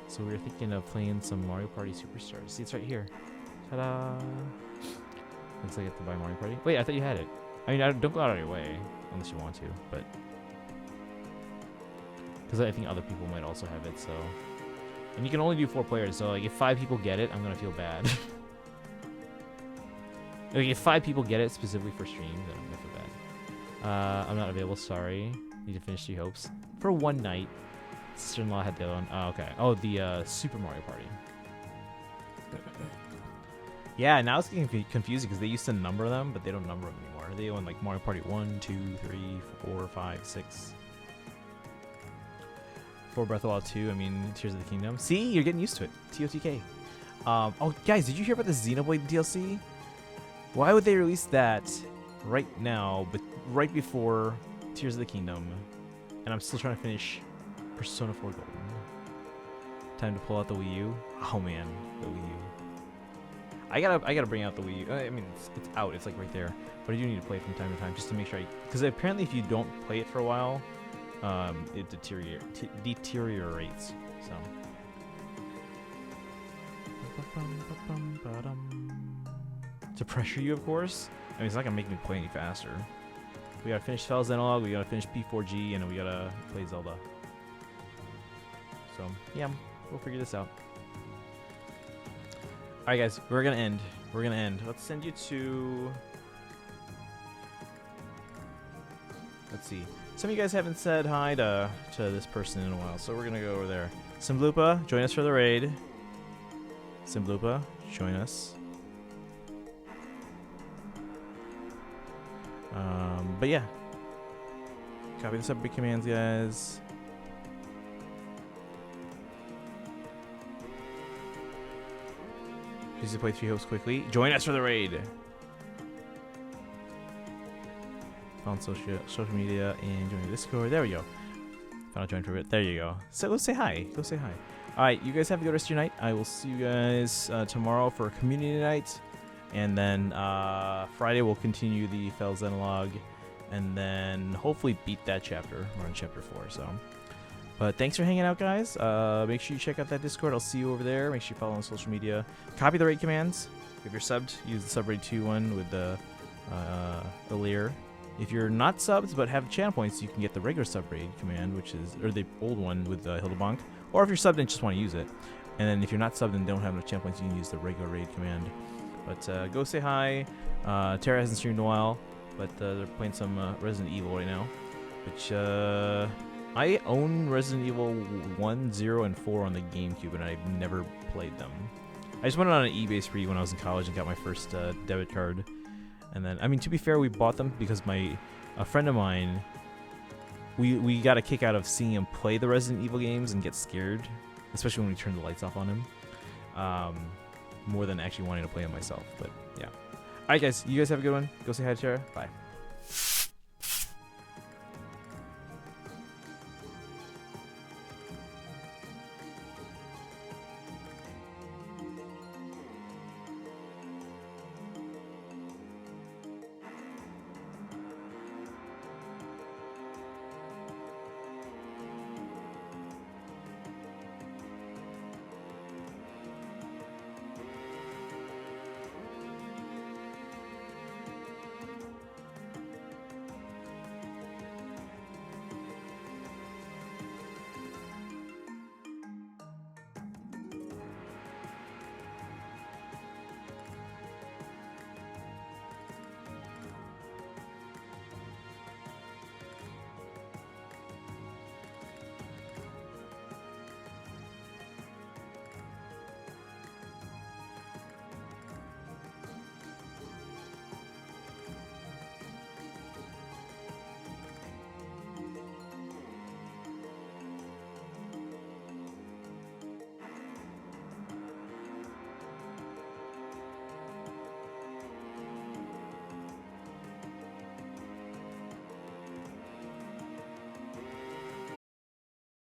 So we were thinking of playing some Mario Party Superstars. See, it's right here. Ta-da! Looks like you have to buy Mario Party. Wait, I thought you had it. I mean, don't go out of your way, unless you want to, but... Because I think other people might also have it, so... And you can only do 4 players, so like if 5 people get it, I'm gonna feel bad. Like if 5 people get it specifically for stream, then I'm gonna feel bad. I'm not available, sorry. Need to finish 3 hopes. For one night. Sister-in-law had the other one. Oh, okay. Oh, the Super Mario Party. Yeah, now it's getting confusing because they used to number them, but they don't number them anymore. They own like Mario Party 1, 2, 3, 4, 5, 6. 4 Breath of the Wild 2, I mean, Tears of the Kingdom. See? You're getting used to it. TOTK. Oh, guys, did you hear about the Xenoblade DLC? Why would they release that right now, but right before Tears of the Kingdom, and I'm still trying to finish Persona 4 Golden. Time to pull out the Wii U. Oh man, the Wii U. I gotta bring out the Wii U. I mean, it's out. It's like right there. But I do need to play it from time to time just to make sure. Because apparently, if you don't play it for a while, it deteriorates. So. To pressure you, of course. I mean, it's not gonna make me play any faster. We gotta finish Xenologue, we gotta finish P4G, and we gotta play Zelda. So, yeah, we'll figure this out. Alright, guys, we're gonna end. Let's send you to... Let's see. Some of you guys haven't said hi to this person in a while, so we're gonna go over there. Simblupa, join us for the raid. Simblupa, join us. But yeah. Copy the sub commands, guys. Please play 3 hopes quickly. Join us for the raid. On social media and join the Discord. There we go. Final join for it. There you go. So go say hi. Go say hi. All right, you guys have a good rest of your night. I will see you guys tomorrow for community night, and then Friday we'll continue the Xenologue, and then hopefully beat that chapter. We're on chapter 4, so. But thanks for hanging out, guys. Make sure you check out that Discord. I'll see you over there. Make sure you follow on social media. Copy the raid commands. If you're subbed, use the sub raid 2 one with the Lear. If you're not subbed but have channel points, you can get the regular sub raid command, which is, or the old one with Hildebonk. Or if you're subbed and just want to use it. And then if you're not subbed and don't have enough channel points, you can use the regular raid command. But go say hi. Tara hasn't streamed in a while, but they're playing some Resident Evil right now. Which I own Resident Evil 1, 0, and 4 on the GameCube, and I've never played them. I just went on an eBay spree when I was in college and got my first debit card. And then, I mean, to be fair, we bought them because a friend of mine, we got a kick out of seeing him play the Resident Evil games and get scared, especially when we turned the lights off on him, more than actually wanting to play them myself. But yeah. All right, guys, you guys have a good one. Go say hi to Tara. Bye.